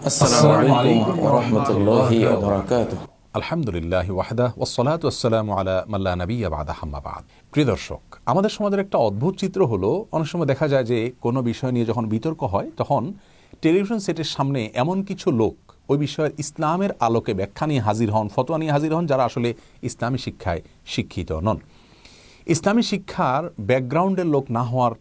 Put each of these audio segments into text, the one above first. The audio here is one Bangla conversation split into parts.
আসসালামু আলাইকুম ওয়া রাহমাতুল্লাহি ওয়া বারাকাতুহু। আলহামদুলিল্লাহি ওয়াহদাহ ওয়াসসালাতু ওয়াসসালামু আলা মান লা নাবিয়্যা বা'দা আম্মা বা'দ। প্রিয় দর্শক, আমাদের সমাজের একটা অদ্ভুত চিত্র হলো, অনেক সময় দেখা যায় যে কোনো বিষয় নিয়ে যখন বিতর্ক হয় তখন টেলিভিশন সেটের সামনে এমন কিছু লোক ওই বিষয়ের ইসলামের আলোকে ব্যাখ্যা নিয়ে হাজির হন, ফতোয়া নিয়ে হাজির হন, যারা আসলে ইসলামী শিক্ষায় শিক্ষিত নন। ইসলামী শিক্ষার ব্যাকগ্রাউন্ডের লোক না হওয়ার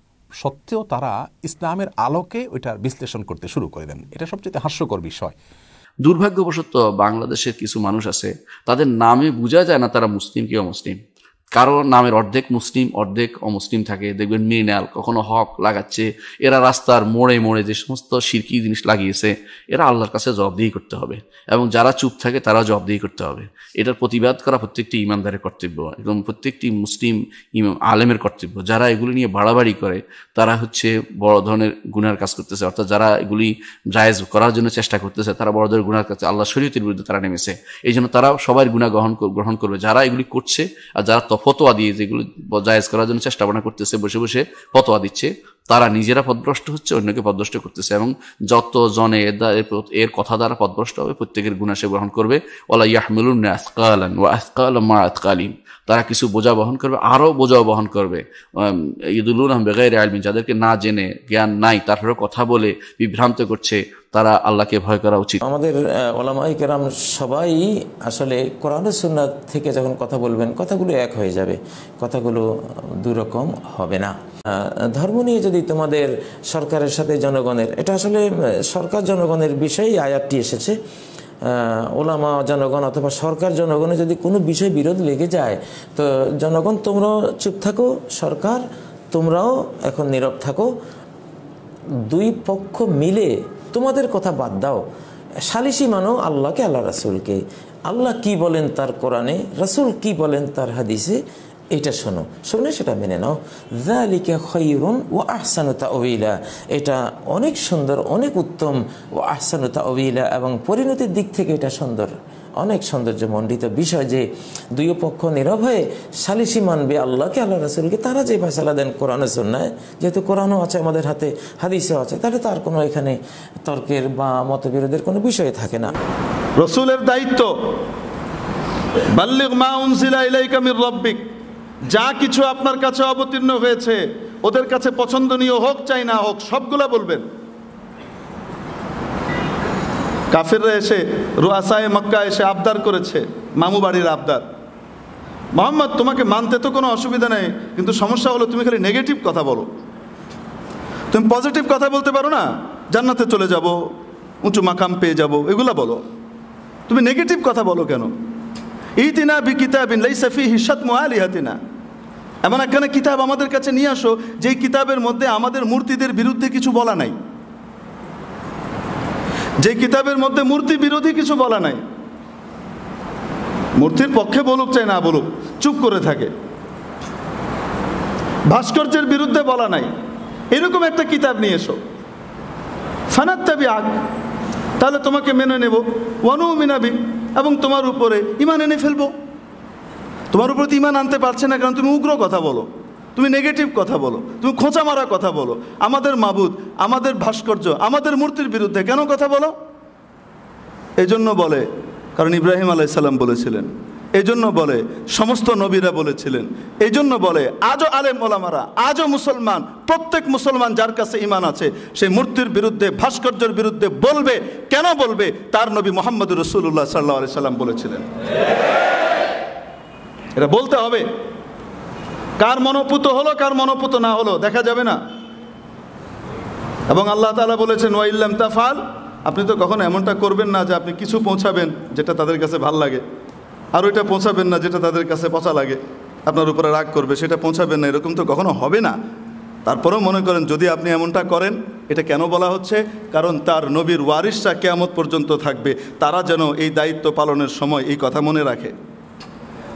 সত্ত্বেও তারা ইসলামের আলোকে ওইটার বিশ্লেষণ করতে শুরু করে দেন। এটা সবচেয়ে হাস্যকর বিষয়। দুর্ভাগ্যবশত বাংলাদেশের কিছু মানুষ আছে, তাদের নামে বোঝা যায় না তারা মুসলিম কি অমুসলিম। কারো নামের অর্ধেক মুসলিম অর্ধেক অমুসলিম থাকে। দেখবেন মৃণাল, কখনো হক লাগাচ্ছে। এরা রাস্তার মোড়ে মোড়ে যে সমস্ত শিরকি জিনিস লাগিয়েছে, এরা আল্লাহর কাছে জবাবদিহি করতে হবে, এবং যারা চুপ থাকে তারা জবাবদিহি করতে হবে। এটার প্রতিবাদ করা প্রত্যেকটি ইমানদারের কর্তব্য এবং প্রত্যেকটি মুসলিম আলেমের কর্তব্য। যারা এগুলি নিয়ে বাড়াবাড়ি করে তারা হচ্ছে বড় ধরনের গুনার কাজ করতেছে, অর্থাৎ যারা এগুলি জায়েজ করার জন্য চেষ্টা করতেছে তারা বড় ধরনের গুনার কাছে, আল্লাহ শরীয়তের বিরুদ্ধে তারা নেমেছে। এই জন্য তারা সবাই গুনাহ গ্রহণ করবে যারা এগুলি করছে। আর যারা ফতোয়া দিয়ে যেগুলো জায়েজ করার জন্য চেষ্টা ভাবনা করতেছে, বসে বসে ফতোয়া দিচ্ছে, তারা নিজেরা পথভ্রষ্ট হচ্ছে, অন্যকে পথভ্রষ্ট করতেছে। এবং যত জনে এর কথা দ্বারা পথভ্রষ্ট হবে প্রত্যেকের গুনাহ সে গ্রহণ করবে। ওয়ালা ইয়াহমিলুন্না আথকালান ওয়া আথকালাম মা আথকালিহিম, তারা কিছু বোঝা বহন করবে, আরও বোঝাও বহন করবে। ইদুল্লুনহুম বিগাইরি ইলমিন, যাদেরকে না জেনে, জ্ঞান নাই, তারপরে কথা বলে বিভ্রান্ত করছে, তারা আল্লাহকে ভয় করা উচিত। আমাদের ওলামায়ে কেরাম সবাই আসলে কোরআন ও সুন্নাহ থেকে যখন কথা বলবেন, কথাগুলো এক হয়ে যাবে, কথাগুলো দুই রকম হবে না। ধর্ম নিয়ে যদি তোমাদের সরকারের সাথে জনগণের, এটা আসলে সরকার জনগণের বিষয়েই আয়াতটি এসেছে। ওলামা জনগণ অথবা সরকার জনগণের যদি কোনো বিষয় বিরোধ লেগে যায়, তো জনগণ তোমরাও চুপ থাকো, সরকার তোমরাও এখন নীরব থাকো, দুই পক্ষ মিলে তোমাদের কথা বাদ দাও, সালিসি মানো আল্লাহকে, আল্লাহ রাসূলকে। আল্লাহ কি বলেন তার কোরআনে, রাসূল কি বলেন তার হাদিসে, এটা শোনো, শুনে সেটা মেনে নাও। যালিকা খায়রুন ওয়া আহসানু তাওয়িলা, এটা অনেক সুন্দর, অনেক উত্তম। ওয়া আহসানু তাওয়িলা, এবং পরিণতির দিক থেকে এটা সুন্দর, অনেক সৌন্দর্যমণ্ডিত বিষয় যে দুই পক্ষ নীরব হয়ে সালিসি মানবে আল্লাহকে, আল্লাহ রাসূলকে। তারা যে ফয়সালা দেন কোরআনে সুন্নায়, যেহেতু কোরআনও আছে আমাদের হাতে, হাদিসও আছে, তাহলে তার কোনো এখানে তর্কের বা মতবিরোধের কোনো বিষয় থাকে না। রাসূলের দায়িত্ব, বাল্লিগ মা উনজিলা ইলাইকা মির রাব্বিক, যা কিছু আপনার কাছে অবতীর্ণ হয়েছে ওদের কাছে পছন্দনীয় হোক চাই না হোক, সবগুলা বলবেন। কাফেররা এসে রুয়াসায়ে মক্কা এসে আবদার করেছে, মামু বাড়ির আবদার, মুহাম্মদ তোমাকে মানতে তো কোনো অসুবিধা নেই, কিন্তু সমস্যা হলো তুমি খালি নেগেটিভ কথা বলো, তুমি পজিটিভ কথা বলতে পারো না, জান্নাতে চলে যাব, উঁচু মাকাম পেয়ে যাব, এগুলা বলো, তুমি নেগেটিভ কথা বলো কেন? ইতিনা বিকিতাবিন লাইসা ফীহি শাতমু আলিহাতিনা, এমন একখানা কিতাব আমাদের কাছে নিয়ে আসো যেই কিতাবের মধ্যে আমাদের মূর্তিদের বিরুদ্ধে কিছু বলা নাই, যে কিতাবের মধ্যে মূর্তি বিরোধী কিছু বলা নাই। মূর্তির পক্ষে বলুক চাই না বলুক, চুপ করে থাকে। ভাস্কর্যের বিরুদ্ধে বলা নাই, এরকম একটা কিতাব নিয়ে এসো। ফানাত্তাবিআক, তাহলে তোমাকে মেনে নেব। ওয়ানুমিনা বিক, এবং তোমার উপরে ঈমান এনে ফেলবো। তোমার উপরে ঈমান আনতে পারছে না কারণ তুমি উগ্র কথা বলো, তুমি নেগেটিভ কথা বলো, তুমি খোঁচা মারা কথা বলো, আমাদের মাবুদ, আমাদের ভাস্কর্য, আমাদের মূর্তির বিরুদ্ধে কেন কথা বলো? এজন্য বলে, কারণ ইব্রাহিম আলাইহিস সালাম বলেছিলেন, এজন্য বলে সমস্ত নবীরা বলেছিলেন, এজন্য বলে আজও আলেম ওলামারা, আজও মুসলমান, প্রত্যেক মুসলমান যার কাছে ঈমান আছে সেই মূর্তির বিরুদ্ধে, ভাস্কর্যের বিরুদ্ধে বলবে। কেন বলবে? তার নবী মুহাম্মদুর রাসূলুল্লাহ সাল্লাল্লাহু আলাইহি সাল্লাম বলেছিলেন। এটা বলতে হবে। কার মনোপুত হলো কার মনোপুত না হলো দেখা যাবে না। এবং আল্লাহ তাআলা বলেছেন ওয়া ইল্লাম তাফআল, আপনি তো কখনো এমনটা করবেন না যে আপনি কিছু পৌঁছাবেন যেটা তাদের কাছে ভাল লাগে, আর ওইটা পৌঁছাবেন না যেটা তাদের কাছে পচা লাগে, আপনার উপরে রাগ করবে, সেটা পৌঁছাবেন না, এরকম তো কখনো হবে না। তারপরেও মনে করেন যদি আপনি এমনটা করেন, এটা কেন বলা হচ্ছে? কারণ তার নবীর ওয়ারিসরা কিয়ামত পর্যন্ত থাকবে, তারা যেন এই দায়িত্ব পালনের সময় এই কথা মনে রাখে।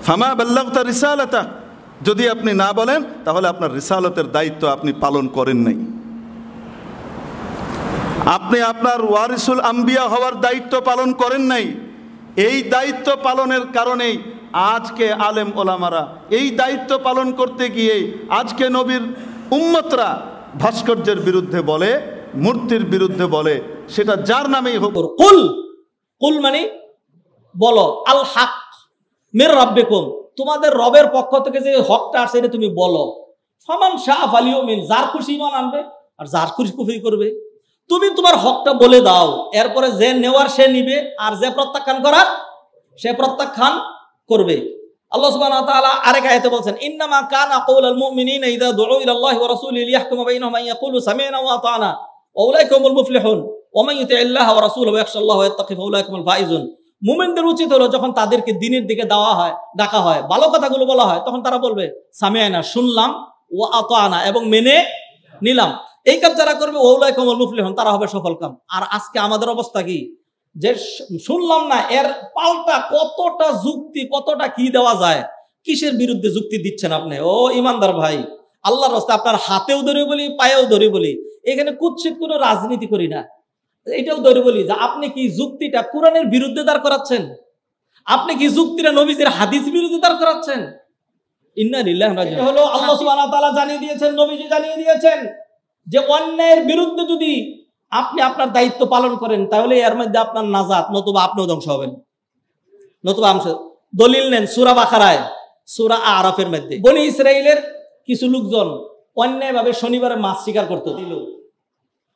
ফামা বাল্লাগতা রিসালাতা, যদি আপনি না বলেন তাহলে আপনার রিসালতের দায়িত্ব আপনি পালন করেন নাই। আপনি আপনার ওয়ারিসুল আম্বিয়া হওয়ার দায়িত্ব পালন করেন নাই। এই দায়িত্ব পালনের কারণেই আজকে আলেম ওলামারা এই দায়িত্ব পালন করতে গিয়ে আজকে নবীর উম্মতরা ভাস্কর্যের বিরুদ্ধে বলে, মূর্তির বিরুদ্ধে বলে, সেটা যার নামেই হোক। কুল, কুল মানে বলো, আল হক মির রাব্বিকুম, তোমাদের রবের পক্ষ থেকে যে হকটা আসছে এটা তুমি বলো। ফামান শাআ ফালিউমিন, যার খুশি ঈমান আনবে আর যার খুশি কুফরি করবে। তুমি তোমার হকটা বলে দাও, এরপরে যে নেওয়ার সে নিবে আর যে প্রত্যাখ্যান করার সে প্রত্যাখ্যান করবে। আল্লাহ সুবহানাহু ওয়া তাআলা আরেক আয়াতে বলেন, ইন্নামা কানা কাউলাল মুমিনিনা ইযা দুউ ইলাল্লাহি ওয়া রাসূলিহি লিয়াহকুমা বাইনাহুম আন ইয়াকুলু সামি'না ওয়া আতা'না ওয়া উলাইকা হুমুল মুফলিহুন ওয়া মান ইউতি'ইল্লাহা ওয়া রাসূলাহু ওয়া ইয়াখশাল্লাহা ওয়া ইয়াত্তাকি ফাউলাইকা হুমুল ফাইজুন। মুমিনদের উচিত হলো যখন তাদেরকে দ্বীনের দিকে ডাকা হয়, ভালো কথাগুলো বলা হয়, তখন তারা বলবে সামি'না, শুনলাম, ওয়া আতা'না, এবং মেনে নিলাম। এই কাজ যারা করবে ওউলাইকা হুমুল মুফলিহুন, তারা হবে সফলকাম। আর আজকে আমাদের অবস্থা কি, যে শুনলাম না এর পাল্টা কতটা যুক্তি, কতটা কি দেওয়া যায়। কিসের বিরুদ্ধে যুক্তি দিচ্ছেন আপনি? ও ইমানদার ভাই, আল্লাহর রাস্তায় আপনার হাতেও ধরে বলি, পায়েও ধরে বলি, এখানে কুৎসিত কোনো রাজনীতি করি না, এটাও ধরে বলি যে আপনি কি যুক্তিটা কোরআনের বিরুদ্ধে দাঁড় করাচ্ছেন? আপনি কি যুক্তিটা নবীজির হাদিস বিরুদ্ধে দাঁড় করাচ্ছেন? ইন্না লিল্লাহি ওয়া ইন্না ইলাইহি রাজিউন হলো আল্লাহ সুবহানাহু ওয়া তাআলা জানিয়ে দিয়েছেন, নবীজি জানিয়ে দিয়েছেন যে অন্যায়ের বিরুদ্ধে যদি আপনি আপনার দায়িত্ব পালন করেন তাহলে এর মধ্যে আপনার নাজাত, নতুবা আপনিও ধ্বংস হবেন। নতুবা দলিল নেন সূরা বাকারায়, সূরা আরাফের মধ্যে বনি ইসরাইলের কিছু লোকজন অন্যায়ভাবে শনিবারে মাছ শিকার করতে দিল।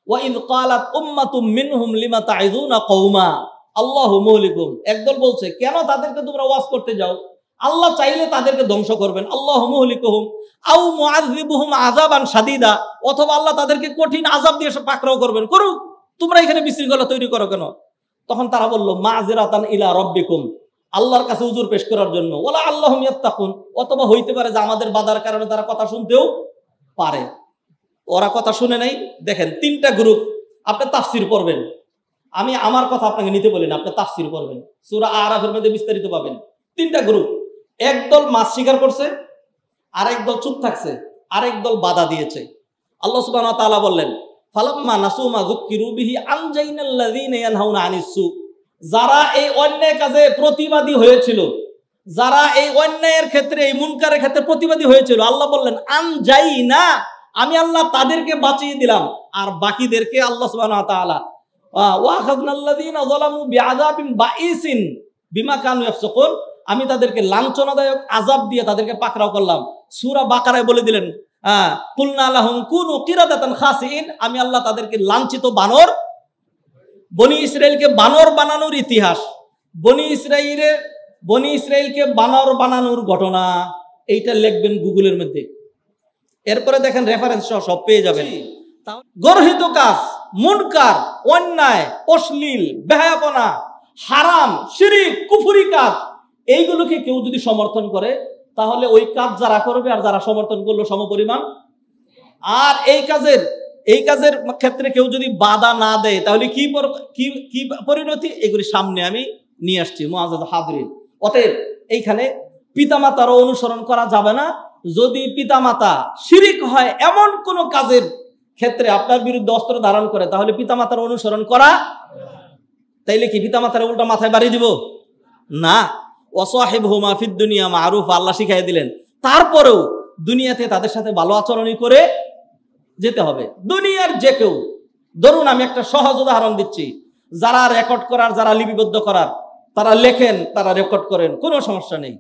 ওয়া ইয ক্বালাত উম্মাতুম মিনহুম লিমা তাইযুনা কওমা আল্লাহু মুহলিকুহুম, একদল বলছে কেন তাদেরকে তোমরা ওয়াজ করতে যাও, আল্লাহ চাইলে তাদেরকে ধ্বংস করবেন। আল্লাহু মুহলিকুহুম আও মুআযযিবুহুম আযাবান শাদীদা, অথবা আল্লাহ তাদেরকে কঠিন আযাব দিয়ে পাকড়াও করবেন। করুক, তোমরা এখানে বিশৃঙ্খলা তৈরি করো কেন? তখন তারা বলল মাযিরাতান ইলা রাব্বিকুম, আল্লাহর কাছে উযর পেশ করার জন্য। ওয়ালা আল্লাহুম ইয়াত্তাকুন, অথবা হইতে পারে যে আমাদের বাধার কারণে তারা কথা শুনতেও পারে। ওরা কথা শুনে নাই। দেখেন, তিনটা গ্রুপ। আপনি তাফসীর পড়বেন, আমি আমার কথা আপনাকে নিতে বলি না, আপনি তাফসীর পড়বেন, সূরা আরাফের মধ্যে বিস্তারিত পাবেন। তিনটা গ্রুপ, একদল মাছ শিকার করছে, আরেক দল চুপ থাকছে, আরেক দল বাধা দিয়েছে। আল্লাহ সুবহানাহু ওয়া তাআলা বললেন ফালাম্মা নাসু মা যুক্কিরু বিহি আনজাইনাল্লাযীনা ইয়ানহাউনা আনিস সু, যারা এই অন্যায় কাজে প্রতিবাদী হয়েছিল, যারা এই অন্যায়ের ক্ষেত্রে, এই মুনকারের ক্ষেত্রে প্রতিবাদী হয়েছিল, আল্লাহ বললেন আনজাইনা, আমি আল্লাহ তাদেরকে বাঁচিয়ে দিলাম, আর বাকিদেরকে আল্লাহ সুবহানাহু ওয়া তাআলা ওয়া আখাযনাল্লাযীনা যালামু বিআযাবিন বাঈসিন বিমা কানু ইয়াফসুকুন, আমি তাদেরকে লাঞ্ছনাদায়ক আযাব দিয়ে তাদেরকে পাকড়াও করলাম। সূরা বাকারায় বলে দিলেন কুলনা লাহুম কুনু কিরাদাতান খাসিইন, আমি আল্লাহ তাদেরকে লাঞ্ছিত বানর, বনি ইসরাইলকে বানর বানানোর ইতিহাস, বনি ইসরাইলকে বানর বানানোর ঘটনা, এইটা লিখবেন গুগলের মধ্যে। এরপরে দেখেন রেফারেন্স সব পেয়ে যাবেন। গর্হিত কাজ, মুনকার, অন্যায়, অশ্লীল, বেহায়াপনা, হারাম, শিরক, কুফরি কাজ, এইগুলোকে কেউ যদি সমর্থন করে তাহলে ওই কাজ যারা করবে আর যারা সমর্থন করলো সমপরিমাণ। আর এই কাজের ক্ষেত্রে কেউ যদি বাধা না দেয় তাহলে কি পরিণতি, এগুলি সামনে আমি নিয়ে আসছি মুআজ্জাজ হাযরিন। অতএব এইখানে পিতামাতারও অনুসরণ করা যাবে না। যদি পিতামাতা শিরিক হয় এমন কোন কাজের ক্ষেত্রে আপনার বিরুদ্ধে অস্ত্র ধারণ করে, তাহলে পিতামাতার অনুসরণ করা, তাইলে কি পিতামাতার উল্টা মাথায় বাড়ি দিব? না। ওয়াসাহিবহুমা ফিদ দুনিয়া মারুফা, আল্লাহ শিখাই দিলেন। তারপরেও দুনিয়াতে তাদের সাথে ভালো আচরণই করে যেতে হবে। দুনিয়ার যে কেউ, ধরুন আমি একটা সহজ উদাহরণ দিচ্ছি, যারা রেকর্ড করার, যারা লিপিবদ্ধ করার, তারা লেখেন, তারা রেকর্ড করেন, কোনো সমস্যা নেই।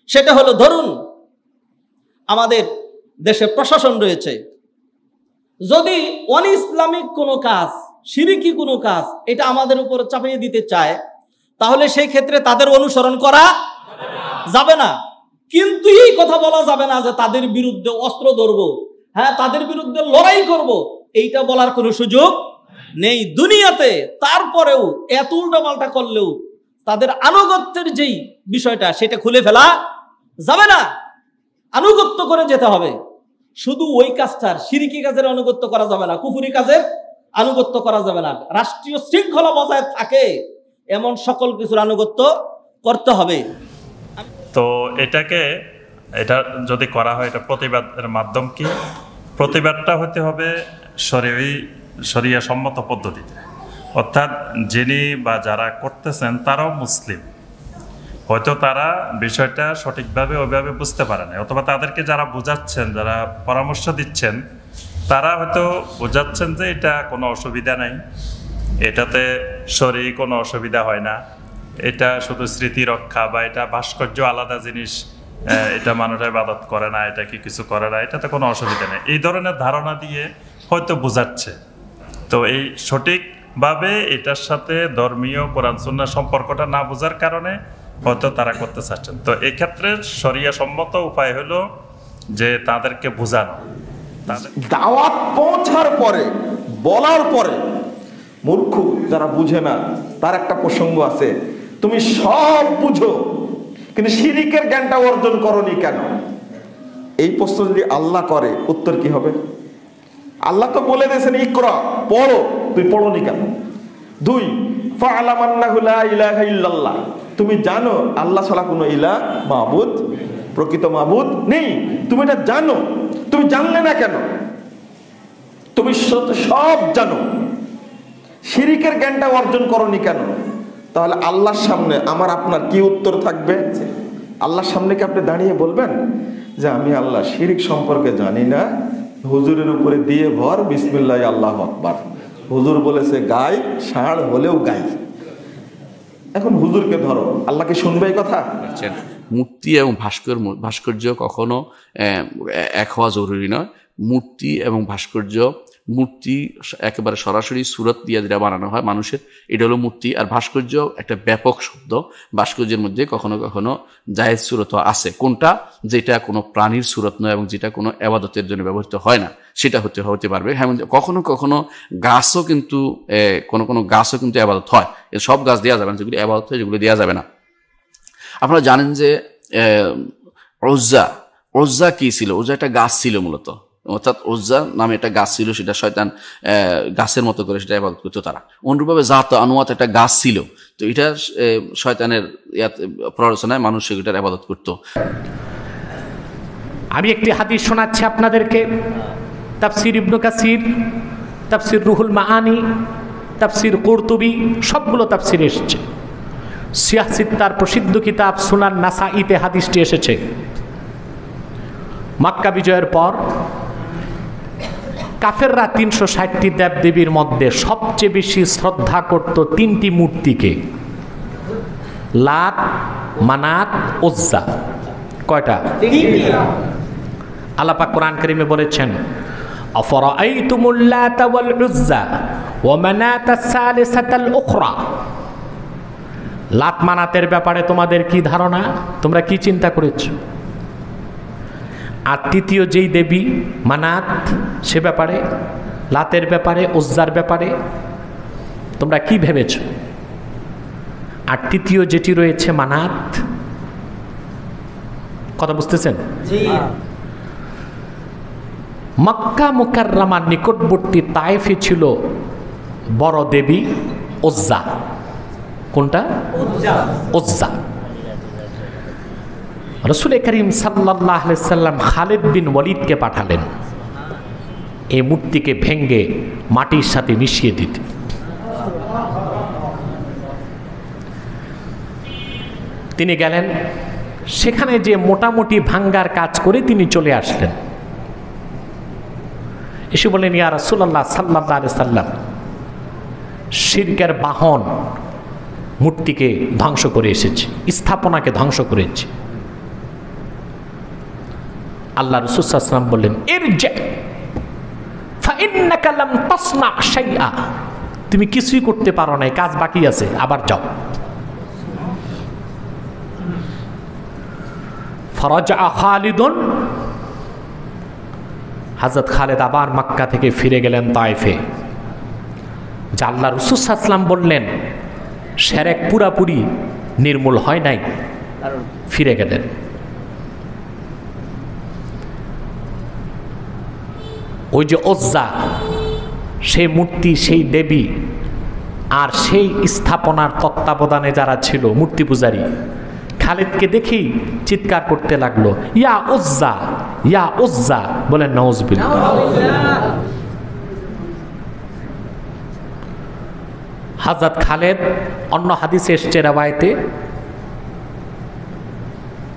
সেটা হলো, ধরুন আমাদের দেশে প্রশাসন রয়েছে, যদি অন ইসলামিক কোনো কাজ, শিরকি কোনো কাজ এটা আমাদের উপর চাপিয়ে দিতে চায়, তাহলে সেই ক্ষেত্রে তাদের অনুসরণ করা যাবে না। কিন্তু এই কথা বলা যাবে না যে তাদের বিরুদ্ধে অস্ত্র ধরবো, হ্যাঁ তাদের বিরুদ্ধে লড়াই করব, এইটা বলার কোনো সুযোগ নেই দুনিয়াতে। তারপরেও এত উল্টাপাল্টা করলেও তাদের আনুগত্যের যেই বিষয়টা সেটা খুলে ফেলা যাবে না, আনুগত্য করে যেতে হবে। শুধু ওই কাজটার, শিরকি কাজের আনুগত্য করা যাবে না, কুফরি কাজের আনুগত্য করা যাবে না। রাষ্ট্রীয় শৃঙ্খলা বজায় থাকে এমন সকল কিছুর আনুগত্য করতে হবে। তো এটা যদি করা হয়, এটা প্রতিবাদের মাধ্যম কি? প্রতিবাদটা হতে হবে শরিয়া সম্মত পদ্ধতিতে, অর্থাৎ যিনি বা যারা করতেছেন তারাও মুসলিম, হয়তো তারা বিষয়টা সঠিকভাবে ওইভাবে বুঝতে পারে না, অথবা তাদেরকে যারা বোঝাচ্ছেন, যারা পরামর্শ দিচ্ছেন, তারা হয়তো বোঝাচ্ছেন যে এটা কোনো অসুবিধা নাই, এটাতে শরীর কোনো অসুবিধা হয় না, এটা শুধু স্মৃতি রক্ষা বা এটা ভাস্কর্য আলাদা জিনিস, এটা মানুষ ইবাদত করে না, এটা কি কিছু করে না, এটাতে কোনো অসুবিধা নেই, এই ধরনের ধারণা দিয়ে হয়তো বোঝাচ্ছে। তো এই সঠিকভাবে এটার সাথে ধর্মীয় কোরআন সুন্নাহর সম্পর্কটা না বোঝার কারণে হয়তো তারা করতে চাচ্ছেন। তো এই ক্ষেত্রে শরিয়া সম্মত উপায় হলো যে তাদেরকে বোঝানো। দাওয়াত পৌঁছার পরে, বলার পরে মূর্খ যারা বুঝে না তার একটা প্রসঙ্গ আছে, তুমি সব বুঝো কিন্তু শিরিকের জ্ঞানটা অর্জন করনি কেন? এই প্রশ্ন যদি আল্লাহ করে, উত্তর কি হবে? আল্লাহ তো বলে দিয়েছেন ইকরা, পড়ো, তুই পড়নি কেন? 2, ফা'লাম আন্নাহু লা ইলাহা ইল্লাল্লাহ, তুমি জানো আল্লাহ ছাড়া কোনো ইলাহ, মাবুদ, প্রকৃত মাবুদ নেই, তুমি এটা জানো, তুমি জানলে না কেন? তুমি সব জানো, শিরিকের জ্ঞানটা অর্জন করনি কেন? তাহলে আল্লাহর সামনে আমার আপনার কি উত্তর থাকবে? আল্লাহর সামনে কি আপনি দাঁড়িয়ে বলবেন যে আমি আল্লাহ শিরিক সম্পর্কে জানি না, হুজুরের উপরে দিয়ে ভর, বিসমিল্লাহ আল্লাহু আকবার, হুজুর বলেছে গাই, ষাঁড় হলেও গাই, এখন হুজুরকে ধরো, আল্লাহ কি শুনবে এই কথা? মূর্তি এবং ভাস্কর্য কখনো এক হওয়া জরুরি নয়। মূর্তি এবং ভাস্কর্য, মূর্তি একেবারে সরাসরি সুরত দিয়ে যেটা বানানো হয় মানুষের, এটা হলো মূর্তি। আর ভাস্কর্য একটা ব্যাপক শব্দ, ভাস্কর্যের মধ্যে কখনো কখনো জায়েজ সুরত আছে, কোনটা যেটা কোনো প্রাণীর সুরত নয় এবং যেটা কোনো আবাদতের জন্য ব্যবহৃত হয় না, সেটা হতে পারবে। হ্যাঁ, কখনো কখনো গাছও কিন্তু কোনো গাছও কিন্তু আবাদত হয়, সব গাছ দেওয়া যাবে না, যেগুলি আবাদত হয় যেগুলো দেওয়া যাবে না। আপনারা জানেন যে ওজ্জা কি ছিল? ওজ্জা একটা গাছ ছিল মূলত, অর্থাৎ ওজ্জা নামে একটা গাছ ছিল, সেটা শয়তান গাছের মতো করে সেটা ইবাদত করতো তারা। অনুরূপভাবে জাত আনুয়াত একটা গাছ ছিল, তো এটা শয়তানের প্ররোচনায় মানুষ সেটার ইবাদত করতো। আমি একটি হাদিস শোনাচ্ছি আপনাদেরকে, তাফসির ইবনে কাসির, তাফসির রুহুল মাআনি, তাফসির কুরতুবী, সবগুলো তাফসির এসেছে। সিয়াহসিত্তার প্রসিদ্ধ কিতাব সুনান নাসাইতে হাদিসটি এসেছে। মক্কা বিজয়ের পর কাফেররা 360টি দেবদেবীর মধ্যে সবচেয়ে বেশি শ্রদ্ধা করত 3টি মূর্তিকে, লাত, মানাত, উজ্জা। কয়টা? আল্লাহ পাক কোরআন কারীমে বলেছেন, আফরাআইতুমুল লাতা ওয়াল উজ্জা ওয়া মানাতাস সালিসাতাল উখরা। লাত মানাতের ব্যাপারে তোমাদের কি ধারণা? তোমরা কি চিন্তা করেছো? আর তৃতীয় যেই দেবী মানাত, সে ব্যাপারে, লাতের ব্যাপারে, উজ্জার ব্যাপারে তোমরা কি ভেবেছ? আর তৃতীয় যেটি রয়েছে মানাত, কথা বুঝতেছেন? মক্কা মুকাররমার নিকটবর্তী তায়েফে ছিল বড় দেবী উজ্জা। কোনটা? উজ্জা। রাসূল করিম সাল্লাল্লাহু আলাইহি সাল্লাম খালিদ বিন ওয়ালিদকে পাঠালেন এই মূর্তিকে ভেঙ্গে মাটির সাথে মিশিয়ে দিতে। তিনি গেলেন, সেখানে যে মোটামুটি ভাঙ্গার কাজ করে তিনি চলে আসলেন। এসে বললেন, ইয়া রাসূলুল্লাহ সাল্লাল্লাহু আলাইহি সাল্লাম, শিরকের বাহন মূর্তিকে ধ্বংস করে এসেছে, স্থাপনাকে ধ্বংস করেছে। আল্লাহ রাসূল সাল্লাল্লাহু আলাইহি ওয়াসাল্লাম বললেন, ইরজি ফাইন্নাকা লাম তাসনা শাইআ, তুমি কিছুই করতে পারো না, কাজ বাকি আছে, আবার যাও। ফারাজা খালিদুন, হযরত খালিদ আবার মক্কা থেকে ফিরে গেলেন তায়েফে। যা আল্লাহ রাসূল সাল্লাল্লাহু আলাইহি ওয়াসাল্লাম বললেন, শিরক পুরাপুরি নির্মূল হয় নাই, ফিরে গেলেন। ওই যে উজ্জা, সেই মূর্তি, সেই দেবী আর সেই স্থাপনার তত্ত্বাবধানে যারা ছিল মূর্তি পূজারী, খালিদকে দেখেই চিৎকার করতে লাগলো, ইয়া উজ্জা, ইয়া উজ্জা, বলেন নাউজুবিল্লাহ। হযরত খালিদ, অন্য হাদিসে এসেছে রওয়ায়েতে,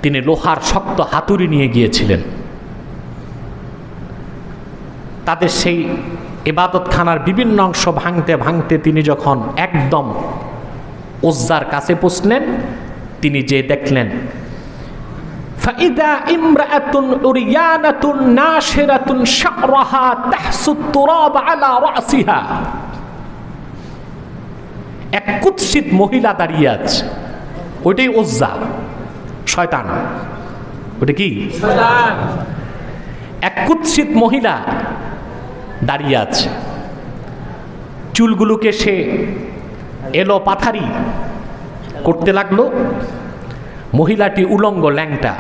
তিনি লোহার শক্ত হাতুড়ি নিয়ে গিয়েছিলেন। তাদের সেই ইবাদতখানার বিভিন্ন অংশ ভাঙতে ভাঙতে তিনি যখন একদম উজ্জার কাছে পৌঁছলেন, তিনি যে দেখলেন ফাইদা ইমরাআতুন উরিয়ানাতুন নাশিরাতুন শা'রাহা তাহসুত তুরাব আলা রাসিহা, এক কুৎসিত মহিলা দাঁড়িয়ে আছে। ওইটাই উজ্জা, শয়তান। ওটা কি? শয়তান। এক কুৎসিত মহিলা দাঁড়িয়ে আছে, চুলগুলোকে সে এলো পাথারি করতে লাগলো। মহিলাটি উলঙ্গ, ল্যাংটা।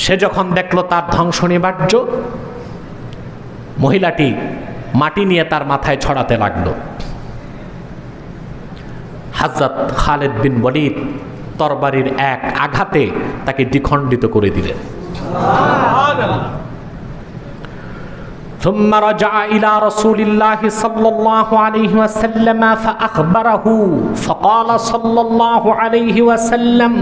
সে যখন দেখলো তার ধ্বংস নিবার্য, মহিলাটি মাটি নিয়ে তার মাথায় ছড়াতে লাগলো। হযরত খালিদ বিন ওয়ালিদ তরবারির এক আঘাতে তাকে দ্বিখণ্ডিত করে দিলেন। ثم رجع إلى رسول الله صلى الله عليه وسلم فأخبره فقال صلى الله عليه وسلم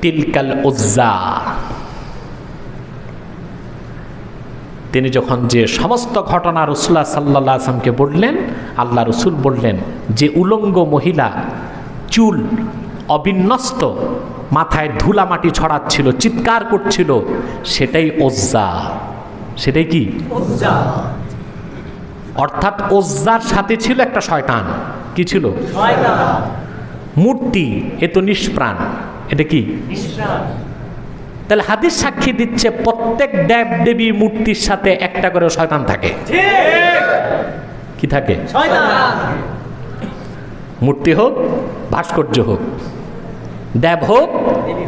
تلك العزى। তিনি যখন যে সমস্ত ঘটনা রাসূলুল্লাহ সাল্লাল্লাহু আলাইহি ওয়াসাল্লামকে বললেন, আল্লাহ রাসূল বললেন যে উলঙ্গ মহিলা, চুল অবিন্যস্ত, মাথায় ধুলা মাটি ছড়াচ্ছিল, চিৎকার করছিল, সেটাই উজ্জা। সেটাই কি? উজ্জা। অর্থাৎ উজ্জার সাথে ছিল একটা শয়তান। কি ছিল? শয়তান। মূর্তি এ তো নিষ্প্রাণ, এটা কি? নিষ্প্রাণ। তাহলে হাদিস সাক্ষী দিচ্ছে প্রত্যেক দেব দেবী মূর্তির সাথে একটা করে শয়তান থাকে। কি থাকে? শয়তান। মূর্তি হোক, ভাস্কর্য হোক, দেব হোক,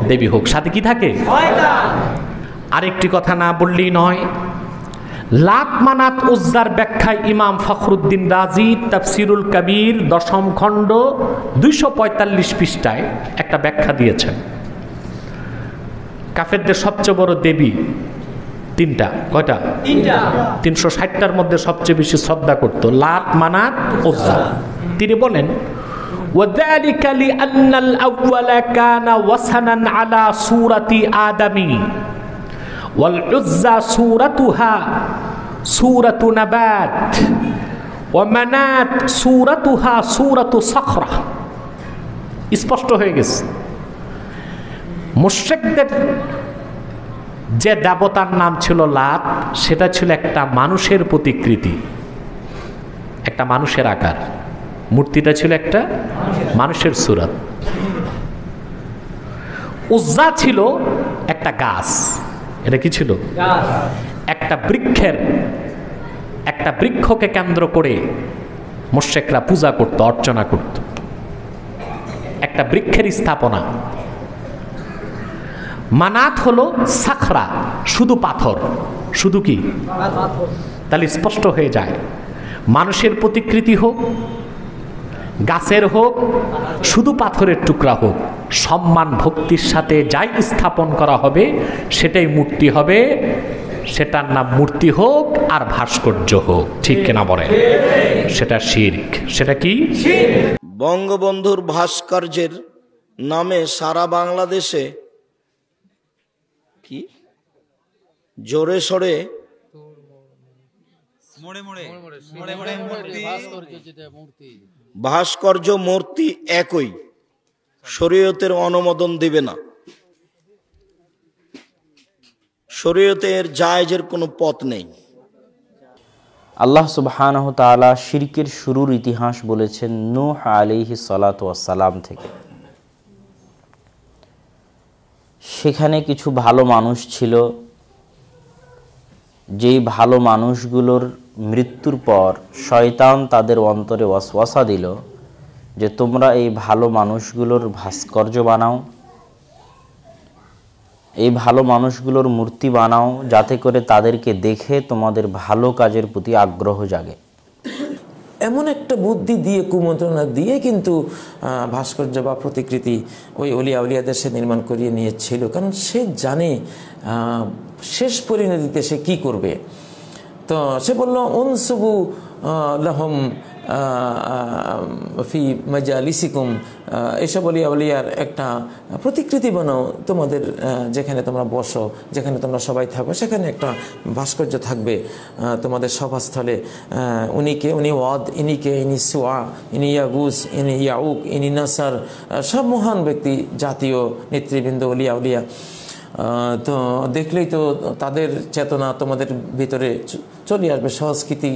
দেবী হোক, সাথে কি থাকে? শয়তান। আরেকটি কথা না বললেই নয়, লাত মানাত উজ্জার ব্যাখ্যায় ইমাম ফখরুদ্দিন রাজি তাফসিরুল কবির 10ম খণ্ড 245 পৃষ্ঠায় একটা ব্যাখ্যা দিয়েছেন। কাফেরদের সবচেয়ে বড় দেবী তিনটা। কয়টা? তিনটা। 360টার মধ্যে সবচেয়ে বেশি শ্রদ্ধা করত লাত, মানাত, উজ্জা। তিনি বলেন وذلك لأن الأول كان وثنا على صورة آدم والعزى صورتها صورة نبات ومنات صورتها صورة صخرة। স্পষ্ট হয়ে গেছে, মুশরিকদের যে দেবতার নাম ছিল লাত, সেটা ছিল একটা মানুষের প্রতিকৃতি, একটা মানুষের আকার। মূর্তিটা ছিল একটা মানুষের সুরত। উজ্জা ছিল একটা গাছ। এটা কি ছিল? একটা বৃক্ষের, একটা বৃক্ষকে কেন্দ্র করে মুশরিকরা পূজা করত, অর্চনা করত। একটা বৃক্ষের স্থাপনা। মানাত হলো সাখরা, শুধু পাথর। শুধু কি? তাহলে স্পষ্ট হয়ে যায়, মানুষের প্রতিকৃতি হোক, গাছের হোক, শুধু পাথরের টুকরা হোক, সম্মান ভক্তির সাথে যাই স্থাপন করা হবে সেটাই মূর্তি হবে। সেটার নাম মূর্তি হোক আর ভাস্কর্য হোক, ঠিক কিনা বলেন? সেটা শিরক। সেটা কি? বঙ্গবন্ধুর ভাস্কর্যের নামে সারা বাংলাদেশে কি জোরে সোরে ভাস্কর্য মূর্তি একই, শরীয়তের অনুমোদন দিবে না। শরীয়তের জায়েজের কোনো পথ নেই। আল্লাহ সুবহানাহু ওয়া তাআলা শিরকের শুরুর ইতিহাস বলেছেন নূহ আলাইহিস সালাতু ওয়াস সালাম থেকে। সেখানে কিছু ভালো মানুষ ছিল, যেই ভালো মানুষগুলোর মৃত্যুর পর শয়তান তাদের অন্তরে ওয়াসওয়াসা দিল যে তোমরা এই ভালো মানুষগুলোর ভাস্কর্য বানাও, এই ভালো মানুষগুলোর মূর্তি বানাও, যাতে করে তাদেরকে দেখে তোমাদের ভালো কাজের প্রতি আগ্রহ জাগে। এমন একটা বুদ্ধি দিয়ে, কুমন্ত্রণা দিয়ে কিন্তু ভাস্কর্য বা প্রতিকৃতি ওই অলিয়া উলিয়াদের সে নির্মাণ করিয়ে নিয়েছিল। কারণ সে জানে শেষ পরিণতিতে সে কি করবে। তো সে বলল উনসুবু লাহুম ফি মাজালিসিকুম, এসব অলিয়া উলিয়ার একটা প্রতিকৃতি বানাও তোমাদের, যেখানে তোমরা বসো, যেখানে তোমরা সবাই থাকো, সেখানে একটা ভাস্কর্য থাকবে তোমাদের সভাস্থলে। উনি ওয়াদ, ইনি সুয়া, ইনি ইয়াগুস, ইনি ইয়াউক, ইনি নাসার, সব মহান ব্যক্তি, জাতীয় নেতৃবৃন্দ, অলিয়া উলিয়া। তো দেখলেই তো তাদের চেতনা তোমাদের ভিতরে চলে আসবে, সংস্কৃতি,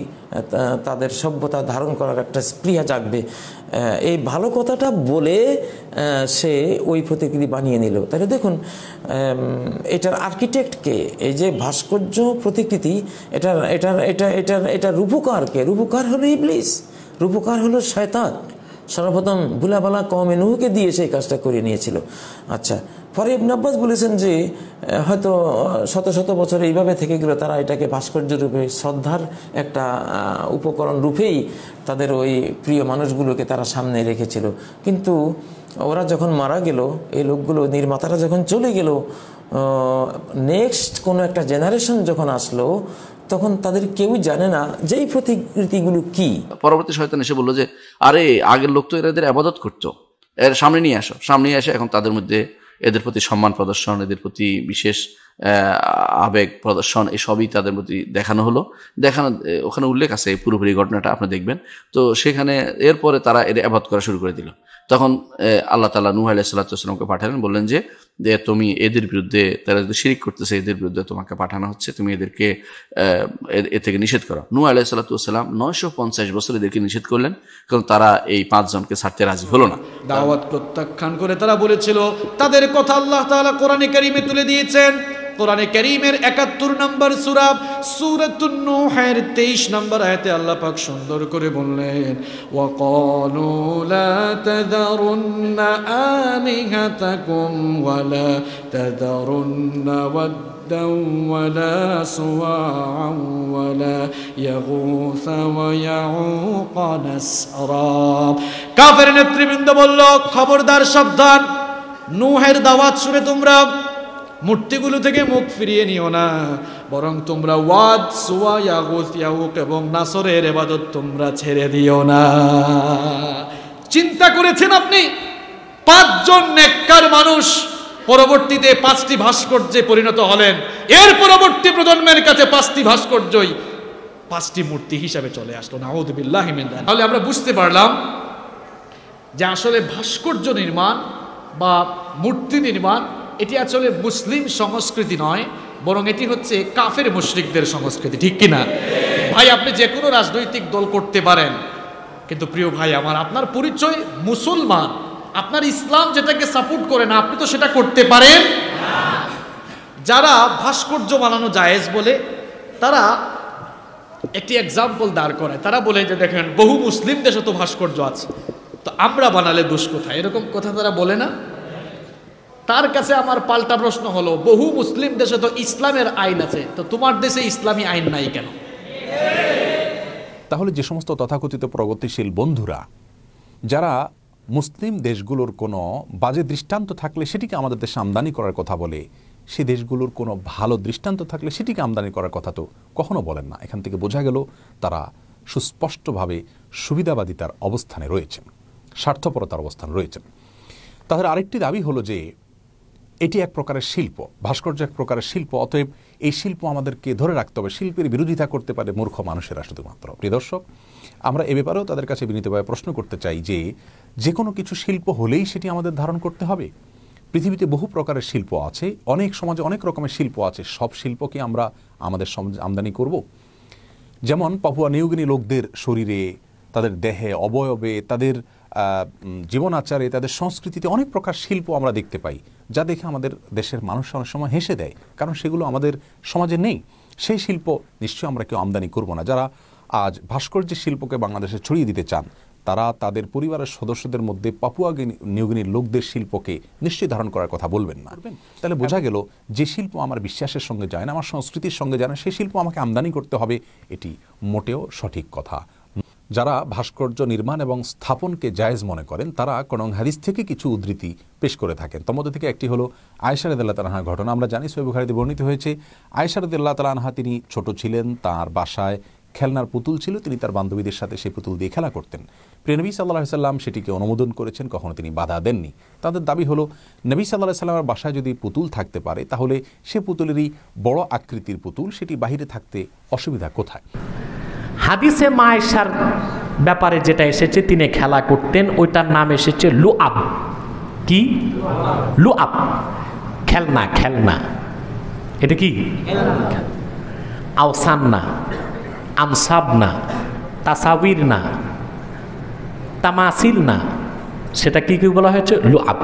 তাদের সভ্যতা ধারণ করার একটা স্পৃহা জাগবে। এই ভালো কথাটা বলে সে ওই প্রতিকৃতি বানিয়ে নিল। তাহলে দেখুন এটার আর্কিটেক্টকে, এই যে ভাস্কর্য প্রতিকৃতি, এটার রূপকারকে, রূপকার হলো ইবলিস, রূপকার হলো শয়তান। সর্বপ্রথম বুলাবালা কওমে নূহকে দিয়ে সেই কাজটা করে নিয়েছিল। আচ্ছা, পরে ইবনে আব্বাস বলেছেন যে হয়তো শত শত বছর এইভাবে থেকে গেল, তারা এটাকে ভাস্কর্য রূপে, শ্রদ্ধার একটা উপকরণ রূপেই তাদের ওই প্রিয় মানুষগুলোকে তারা সামনে রেখেছিল। কিন্তু ওরা যখন মারা গেল, এই লোকগুলো, নির্মাতারা যখন চলে গেল, নেক্সট কোনো একটা জেনারেশন যখন আসলো, তখন তাদের কেউ জানে না যে এই প্রতিকৃতিগুলো কি। পরবর্তী শয়তান এসে বললো যে আরে আগের লোক তো এদের আবাদত করতো, এর সামনে নিয়ে আসো। সামনে এসে এখন তাদের মধ্যে এদের প্রতি সম্মান প্রদর্শন, এদের প্রতি বিশেষ আবেগ প্রদর্শন, এসবই তাদের প্রতি দেখানো হলো। ওখানে উল্লেখ আছে পুরোপুরি ঘটনাটা, আপনি দেখবেন। তো সেখানে এরপরে তারা এদের আবাদত করা শুরু করে দিল। তখন আল্লাহ তাআলা নূহ আলাইহিস সালামকে পাঠালেন, বললেন যে তুমি এদের বিরুদ্ধে, তারা যদি শিরিক করতেছে, এদের বিরুদ্ধে তোমাকে পাঠানো হচ্ছে, তুমি এদেরকে এ থেকে নিষেধ করো। নূহ আলাইহিস সালাম 950 বছর এদেরকে নিষেধ করলেন, কারণ তারা এই 5 জনকে ছাড়তে রাজি হলো না। দাওয়াত প্রত্যাখ্যান করে তারা বলেছিল, তাদের কথা আল্লাহ তাআলা কোরআনে কারীমে তুলে দিয়েছেন। কোরআনে কারীমের 71 নম্বর সূরা, সূরাতুন নূহের 23 নম্বর আয়াতে আল্লাহ পাক সুন্দর করে বললেন, ওয়া ক্বালু লা তাযারুন্না আলিহাতাকুম ওয়া লা তাযারুন্না ওয়াদ্দান ওয়া লা সুওয়া'আন ওয়া লা ইয়াগুস ওয়া ইয়াউক ওয়া নাসরা। কাফের নেতৃবৃন্দ বলল, খবরদার, সাবধান, নূহের দাওয়াত শুনে তোমরা মূর্তিগুলো থেকে মুখ ফিরিয়ে নিও না, বরং তোমরা ওয়াদ, সুওয়া, ইয়াগুস, ইয়াউক এবং নাসরের ইবাদত তোমরা ছেড়ে দিও না। চিন্তা করেছেন আপনি, 5 জন নেককার মানুষ পরবর্তীতে 5টি ভাস্কর্যে পরিণত হলেন। এর পরবর্তী প্রজন্মের কাছে 5টি ভাস্কর্যই 5টি মূর্তি হিসাবে চলে আসলো। নাউযু বিল্লাহি মিন যালিক। তাহলে আমরা বুঝতে পারলাম যে আসলে ভাস্কর্য নির্মাণ বা মূর্তি নির্মাণ এটি আসলে মুসলিম সংস্কৃতি নয়, বরং এটি হচ্ছে কাফের মুশরিকদের সংস্কৃতি। ঠিক কিনা ভাই? আপনি যে কোনো রাজনৈতিক দল করতে পারেন, কিন্তু প্রিয় ভাই আমার, আপনার পরিচয় মুসলমান, আপনার ইসলাম যেটাকে সাপোর্ট করে না, আপনি তো সেটা করতে পারেন না। যারা ভাস্কর্য বানানো জায়েজ বলে, তারা একটি এক্সাম্পল দাঁড় করায়। তারা বলে যে দেখেন, বহু মুসলিম দেশে তো ভাস্কর্য আছে, তো আমরা বানালে দোষ কোথায়? এরকম কথা তারা বলে না। তার কাছে আমার পাল্টা প্রশ্ন হলো, বহু মুসলিম দেশে তো ইসলামের আইন আছে, তো তোমার দেশে ইসলামী আইন নাই কেন? তাহলে যে সমস্ত তথাকথিত প্রগতিশীল বন্ধুরা, যারা মুসলিম দেশগুলোর কোনো বাজে দৃষ্টান্ত থাকলে সেটিকে আমাদের দেশে আমদানি করার কথা বলে, সে দেশগুলোর কোনো ভালো দৃষ্টান্ত থাকলে সেটিকে আমদানি করার কথা তো কখনো বলেন না। এখান থেকে বোঝা গেল তারা সুস্পষ্টভাবে সুবিধাবাদিতার অবস্থানে রয়েছেন, স্বার্থপরতার অবস্থানে রয়েছেন। তাদের আরেকটি দাবি হলো যে এটি এক প্রকারের শিল্প, ভাস্কর্য এক প্রকারের শিল্প, অতএব এই শিল্প আমাদেরকে ধরে রাখতে হবে। শিল্পের বিরোধিতা করতে পারে মূর্খ মানুষেরা শুধুমাত্র। প্রিয় দর্শক, আমরা এ ব্যাপারেও তাদের কাছে বিনীতভাবে প্রশ্ন করতে চাই যে কোনো কিছু শিল্প হলেই সেটি আমাদের ধারণ করতে হবে? পৃথিবীতে বহু প্রকারের শিল্প আছে, অনেক সমাজে অনেক রকমের শিল্প আছে। সব শিল্পকে আমরা আমাদের সমাজে আমদানি করব? যেমন পাপুয়া নিউগিনি লোকদের শরীরে, তাদের দেহে, অবয়বে, তাদের জীবন আচারে, তাদের সংস্কৃতিতে অনেক প্রকার শিল্প আমরা দেখতে পাই, যা দেখে আমাদের দেশের মানুষ অনেক সময় হেসে দেয়, কারণ সেগুলো আমাদের সমাজে নেই। সেই শিল্প নিশ্চয়ই আমরা কেউ আমদানি করব না। যারা আজ ভাস্কর্যের শিল্পকে বাংলাদেশে ছড়িয়ে দিতে চান, তারা তাদের পরিবারের সদস্যদের মধ্যে পাপুয়া নিউগিনির লোকদের শিল্পকে নিশ্চয়ই ধারণ করার কথা বলবেন না। তাহলে বোঝা গেল যে শিল্প আমার বিশ্বাসের সঙ্গে যায় না, আমার সংস্কৃতির সঙ্গে যায় না, সেই শিল্প আমাকে আমদানি করতে হবে, এটি মোটেও সঠিক কথা। যারা ভাস্কর্য নির্মাণ এবং স্থাপনকে জায়েজ মনে করেন, তারা কোরআন হাদিস থেকে কিছু উদ্ধৃতি পেশ করে থাকেন। তার মধ্যে থেকে একটি হলো আয়েশা রাদিয়াল্লাহু তাআলা আনহার ঘটনা। আমরা জানি সহিহ বুখারীতে বর্ণিত হয়েছে, আয়েশা রাদিয়াল্লাহু তাআলা আনহা তিনি ছোট ছিলেন, তার বাসায় খেলনার পুতুল ছিল, তিনি তার বান্ধবীদের সাথে সেই পুতুল দিয়ে খেলা করতেন। প্রিয় নবী সাল্লাল্লাহু আলাইহি সাল্লাম সেটিকে অনুমোদন করেছেন, কখনো তিনি বাধা দেননি। তাদের দাবি হলো নবী সাল্লাল্লাহু আলাইহি সাল্লামের বাসায় যদি পুতুল থাকতে পারে তাহলে সে পুতুলেরই বড় আকৃতির পুতুল, সেটি বাহিরে থাকতে অসুবিধা কোথায়? হাদিসে মা আয়েশার ব্যাপারে যেটা এসেছে তিনি খেলা করতেন, ওইটার নাম এসেছে লুআব। কি? লুআব, খেলনা। খেলনা এটা কি? আওসান না, আমসাব না, তাসাবির না, তামাসিল না, সেটা কি কি বলা হয়েছে? লুআব,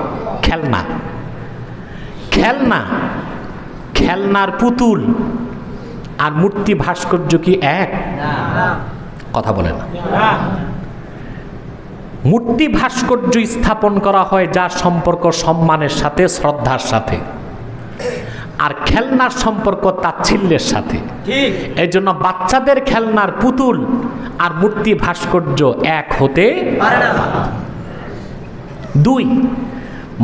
খেলনা। খেলনা, খেলনার পুতুল আর মূর্তি ভাস্কর্য কি এক? কথা বলে না। মূর্তি ভাস্কর্য স্থাপন করা হয় যার সম্পর্ক সম্মানের সাথে, শ্রদ্ধার সাথে, আর খেলনার সম্পর্ক তাচ্ছিল্যের সাথে। এই জন্য বাচ্চাদের খেলনার পুতুল আর মূর্তি ভাস্কর্য এক হতে পারে না। 2,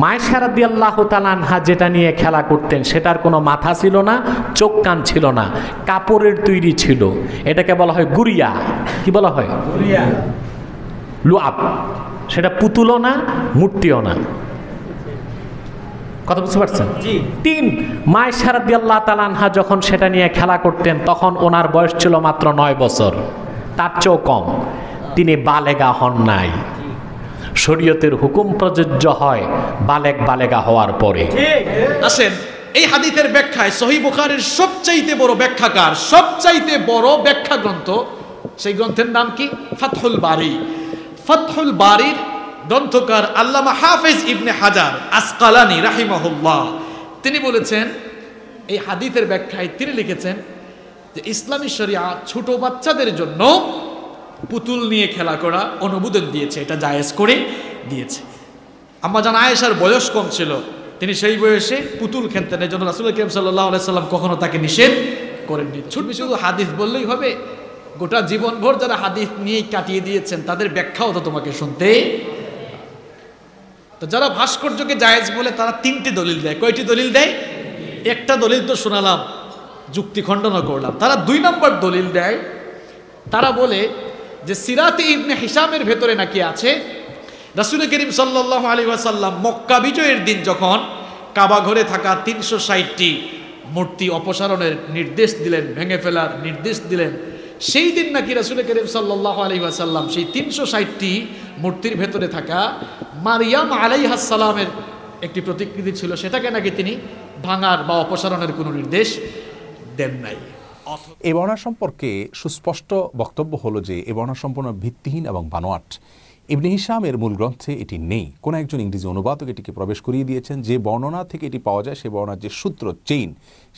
মা আয়েশা রাদিয়াল্লাহু তাআলা আনহা যেটা নিয়ে খেলা করতেন সেটার কোনো মাথা ছিল না, চোখ কান ছিল না, কাপড়ের তৈরি ছিল। এটাকে বলা হয় গুড়িয়া। কি বলা হয়? গুড়িয়া। লুআব, সেটা পুতুলও না, মূর্তিও না। কথা বুঝতে পারছেন? 3, মা আয়েশা রাদিয়াল্লাহু তাআলা আনহা যখন সেটা নিয়ে খেলা করতেন তখন ওনার বয়স ছিল মাত্র 9 বছর, তার চেয়েও কম। তিনি বালেগা হন নাই। শরীয়তের হুকুম প্রযোজ্য হয় বালেগা হওয়ার পরে। আসেন এই হাদিসের ব্যাখ্যায় সহিহ বুখারীর সবচাইতে বড় ব্যাখ্যাকার, সবচাইতে বড় ব্যাখ্যা গ্রন্থ, সেই গ্রন্থের নাম কি? ফাতহুল বারী। ফাতহুল বারীর গ্রন্থকার আল্লামা হাফেজ ইবনে হাজার আসকালানি রাহিমাহুল্লাহ, তিনি বলেছেন এই হাদিসের ব্যাখ্যায় তিনি লিখেছেন যে ইসলামী শরিয়া ছোট বাচ্চাদের জন্য পুতুল নিয়ে খেলা করা অনুমোদন দিয়েছে, এটা জায়েজ করে দিয়েছে। আম্মা জান আয়েশার বয়স কম ছিল, তিনি সেই বয়সে পুতুল খেলতেন, এই জন্য রাসূল কারীম সাল্লাল্লাহু আলাইহি সাল্লাম কখনো তাকে নিষেধ করেননি। শুধু হাদিস বললেই হবে? গোটা জীবনভর যারা হাদিস নিয়ে কাটিয়ে দিয়েছেন তাদের ব্যাখ্যাও তো তোমাকে শুনতে। তো যারা ভাস্কর্যকে জায়েজ বলে তারা 3টি দলিল দেয়। কয়টি দলিল দেয়? একটা দলিল তো শোনালাম, যুক্তি খণ্ডনও করলাম। তারা 2 নম্বর দলিল দেয়, তারা বলে যে সিরাতে ইবনে হিশামের ভেতরে নাকি আছে রাসূল করিম সাল্লাল্লাহু আলাইহি ওয়াসাল্লাম মক্কা বিজয়ের দিন যখন কাবা ঘরে থাকা 360টি মূর্তি অপসারণের নির্দেশ দিলেন, ভেঙে ফেলার নির্দেশ দিলেন, সেই দিন নাকি রাসূল করিম সাল্লাল্লাহু আলাইহি ওয়াসাল্লাম সেই 360টি মূর্তির ভেতরে থাকা মারিয়াম আলাইহাস সালামের একটি প্রতিকৃতি ছিল, সেটাকে নাকি তিনি ভাঙার বা অপসারণের কোনো নির্দেশ দেন নাই। এই বর্ণনা সম্পর্কে সুস্পষ্ট বক্তব্য হলো যে এই বর্ণনা সম্পূর্ণ ভিত্তিহীন এবং বানোয়াট। ইবনে হিশামের মূল গ্রন্থে এটি নেই। কোন একজন ইংরেজি অনুবাদক এটিকে প্রবেশ করিয়ে দিয়েছেন। যে বর্ণনা থেকে এটি পাওয়া যায় সেই বর্ণনার যে সূত্র চেইন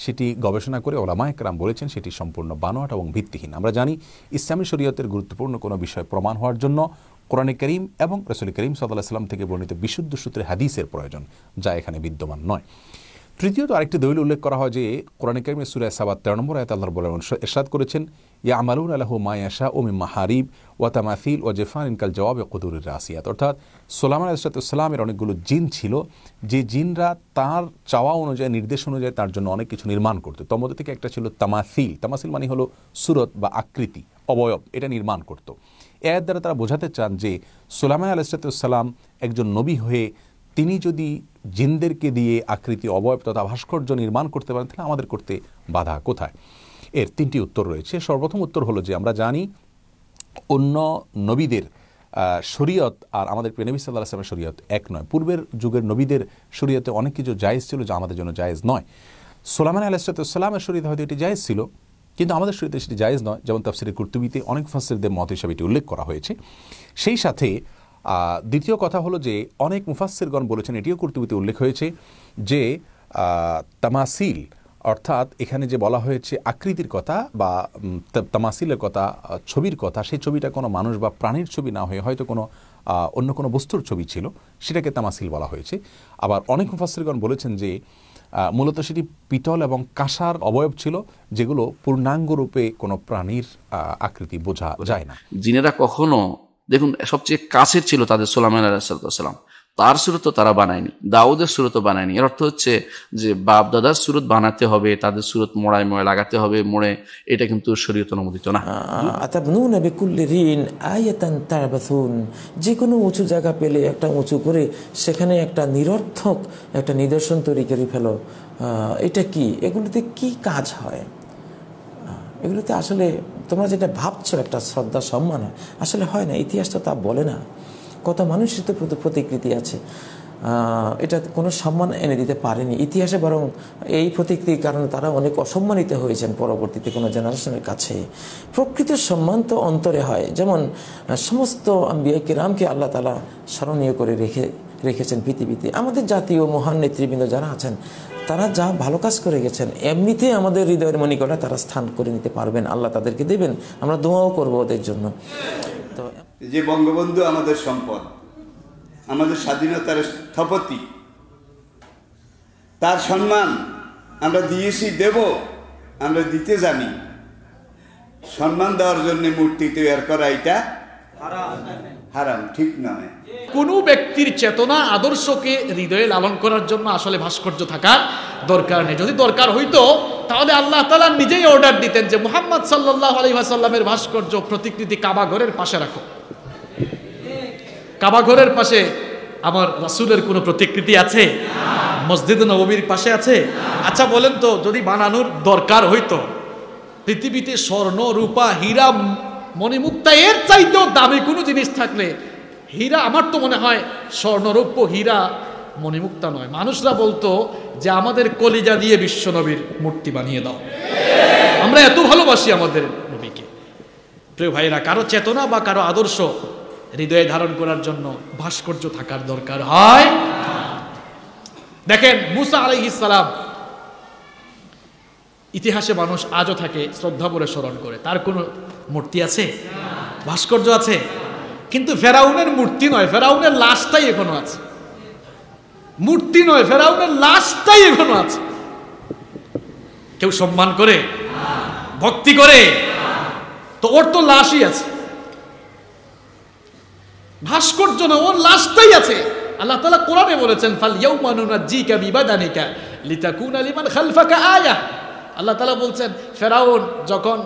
সেটি গবেষণা করে ওলামায়ে কেরাম বলেছেন সেটি সম্পূর্ণ বানোয়াট এবং ভিত্তিহীন। আমরা জানি ইসলামী শরীয়তের গুরুত্বপূর্ণ কোনো বিষয় প্রমাণ হওয়ার জন্য কোরআনে কারীম এবং রাসূল করিম সাল্লাল্লাহু আলাইহি ওয়াসাল্লাম থেকে বর্ণিত বিশুদ্ধ সূত্রে হাদিসের প্রয়োজন, যা এখানে বিদ্যমান নয়। তৃতীয়ত আরেকটি দলিল উল্লেখ করা হয় যে কোরআনে কারীমের সূরা সাবা 13 নম্বর আয়াতে আল্লাহ রাব্বুল আলামিন ইরশাদ করেছেন, ইয়ামালুনা লাহু মা ইয়াশাউ মিন মাহারিব ওয়া তামাসিল ওয়া জিফানিন কাল জাওয়াবি কুদুরির রাসিয়াত। অর্থাৎ সুলাইমান আলাইহিস সালামের অনেকগুলো জিন ছিল, যে জিনরা তার চাওয়া অনুযায়ী, নির্দেশ অনুযায়ী তার জন্য অনেক কিছু নির্মাণ করত। তার মধ্যে থেকে একটা ছিল তামাসিল। তামাসিল মানে হলো সুরত বা আকৃতি, অবয়ব, এটা নির্মাণ করত। এর দ্বারা তারা বোঝাতে চান যে সুলাইমান আলাইহিস সালাম একজন নবী হয়ে তিনি যদি জিনদেরকে দিয়ে আকৃতি, অবয়ব তথা ভাস্কর্য নির্মাণ করতে পারেন তাহলে আমাদের করতে বাধা কোথায়? এর 3টি উত্তর রয়েছে। সর্বপ্রথম উত্তর হলো যে আমরা জানি অন্য নবীদের শরীয়ত আর আমাদের প্রিয় নবী সাল্লাল্লাহু আলাইহি ওয়াসাল্লামের শরীয়ত এক নয়। পূর্বের যুগের নবীদের শরীয়তে অনেক কিছু জায়েজ ছিল যা আমাদের জন্য জায়েজ নয়। সুলাইমান আলাইহিস সালামের শরীয়তে হয়তো এটি জায়েজ ছিল, কিন্তু আমাদের শরীয়তে সেটি জায়েজ নয়। যেমন তাফসীরে কুরতুবীতে অনেক মুফাসসিরদের মত হিসেবে এটি উল্লেখ করা হয়েছে। সেই সাথে দ্বিতীয় কথা হলো যে অনেক মুফাসসিরগণ বলেছেন, এটিও কুরতুবীতে উল্লেখ হয়েছে যে তামাসিল অর্থাৎ এখানে যে বলা হয়েছে আকৃতির কথা বা তামাসিলের কথা, ছবির কথা, সেই ছবিটা কোনো মানুষ বা প্রাণীর ছবি না হয়ে হয়তো কোনো অন্য কোনো বস্তুর ছবি ছিল, সেটাকে তামাসিল বলা হয়েছে। আবার অনেক মুফাসসিরগণ বলেছেন যে মূলত সেটি পিতল এবং কাঁসার অবয়ব ছিল, যেগুলো পূর্ণাঙ্গ রূপে কোনো প্রাণীর আকৃতি বোঝা যায় না। জিনেরা কখনো দেখুন সবচেয়ে কাছের ছিল তাদের সুলাইমান আলাইহিস সালাম, তার সুরত তারা বানায়নি, দাউদের সুরত বানায়নি। এর অর্থ হচ্ছে যে বাপ দাদার সুরত বানাতে হবে, তাদের সুরত মোড়ায় মোড়ে লাগাতে হবে, মোড়ে, এটা কিন্তু শরীয়ত অনুমোদিত না। যে কোনো উঁচু জায়গা পেলে একটা উঁচু করে সেখানে একটা নিরর্থক একটা নিদর্শন তৈরি করে ফেলো, এটা কি? এগুলোতে কি কাজ হয়? এগুলোতে আসলে তোমরা যেটা ভাবছো একটা শ্রদ্ধা সম্মান হয়, আসলে হয় না। ইতিহাস তো তা বলে না। কত মানুষের তো প্রতিকৃতি আছে, এটা কোনো সম্মান এনে দিতে পারেনি ইতিহাসে, বরং এই প্রতিকৃতির কারণে তারা অনেক অসম্মানিত হয়েছেন পরবর্তীতে কোনো জেনারেশনের কাছে। প্রকৃত সম্মান তো অন্তরে হয়। যেমন সমস্ত আম্বিয়া কিরামকে আল্লাহ তাআলা স্মরণীয় করে রেখেছেন পৃথিবীতে। আমাদের জাতীয় মহান নেতৃবৃন্দ যারা আছেন তারা যা ভালো কাজ করে গেছেন, এমনিতে আমাদের হৃদয়ের মণিকণা তারা স্থান করে নিতে পারবেন, আল্লাহ তাদেরকে দেবেন, আমরা দোয়াও করবো ওদের জন্য। তো যে বঙ্গবন্ধু আমাদের সম্পদ, আমাদের স্বাধীনতার স্থপতি, তার সম্মান আমরা দিয়েছি, দেব, আমরা দিতে জানি। সম্মান দেওয়ার জন্য মূর্তি তৈরি করা এটা হারাম, ঠিক নয়। কোনো ব্যক্তির চেতনা আদর্শকে হৃদয়ে লালন করার জন্য আসলে ভাস্কর্য থাকার দরকার নেই। যদি দরকার হইতো তাহলে আল্লাহ তাআলা নিজেই অর্ডার দিতেন যে মুহাম্মদ সাল্লাল্লাহু আলাইহি ওয়াসাল্লামের ভাস্কর্য প্রতিকৃতি কাবা ঘরের পাশে রাখো। কাবা ঘরের পাশে আমার রাসূলের কোনো প্রতিকৃতি আছে? মসজিদ নববীর পাশে আছে? আচ্ছা বলেন তো, যদি বানানোর দরকার হইতো, পৃথিবীতে স্বর্ণ, রূপা, হীরা, মণিমুক্তা এর চাইতেও দামি কোনো জিনিস থাকলে, হীরা, আমার তো মনে হয় স্বর্ণরৌপ্য, হীরা, মণিমুক্তা নয়, মানুষরা বলতো যে আমাদের কলিজা দিয়ে বিশ্ব নবীর মূর্তি বানিয়ে দাও। আমরা এত ভালোবাসি আমাদের নবীকে। প্রিয় ভাইরা, কারো চেতনা বা কারো আদর্শ হৃদয়ে ধারণ করার জন্য ভাস্কর্য থাকার দরকার হয়। দেখেন মুসা আলাইহিস সালাম, ইতিহাসে মানুষ আজও থাকে শ্রদ্ধা ভরে স্মরণ করে। তার কোনো মূর্তি আছে? ভাস্কর্য আছে? কিন্তু ফেরাউনের মূর্তি নয়, ফেরাউনের লাশটাই এখনো আছে। মূর্তি নয়, ফেরাউনের লাশটাই এখনো আছে। কেউ সম্মান করে, ভক্তি করে? তো ওর তো লাশই আছে, ভাস্কর্য না, ওর লাশটাই আছে। আল্লাহ তাআলা কোরআনে বলেছেন, ফাল ইয়াউমা নুনাজ্জিকা বিবাদানিকা লিতাকুনা লিমান খালফাকা আয়া। আল্লাহ তাআলা বলছেন, ফেরাউন যখন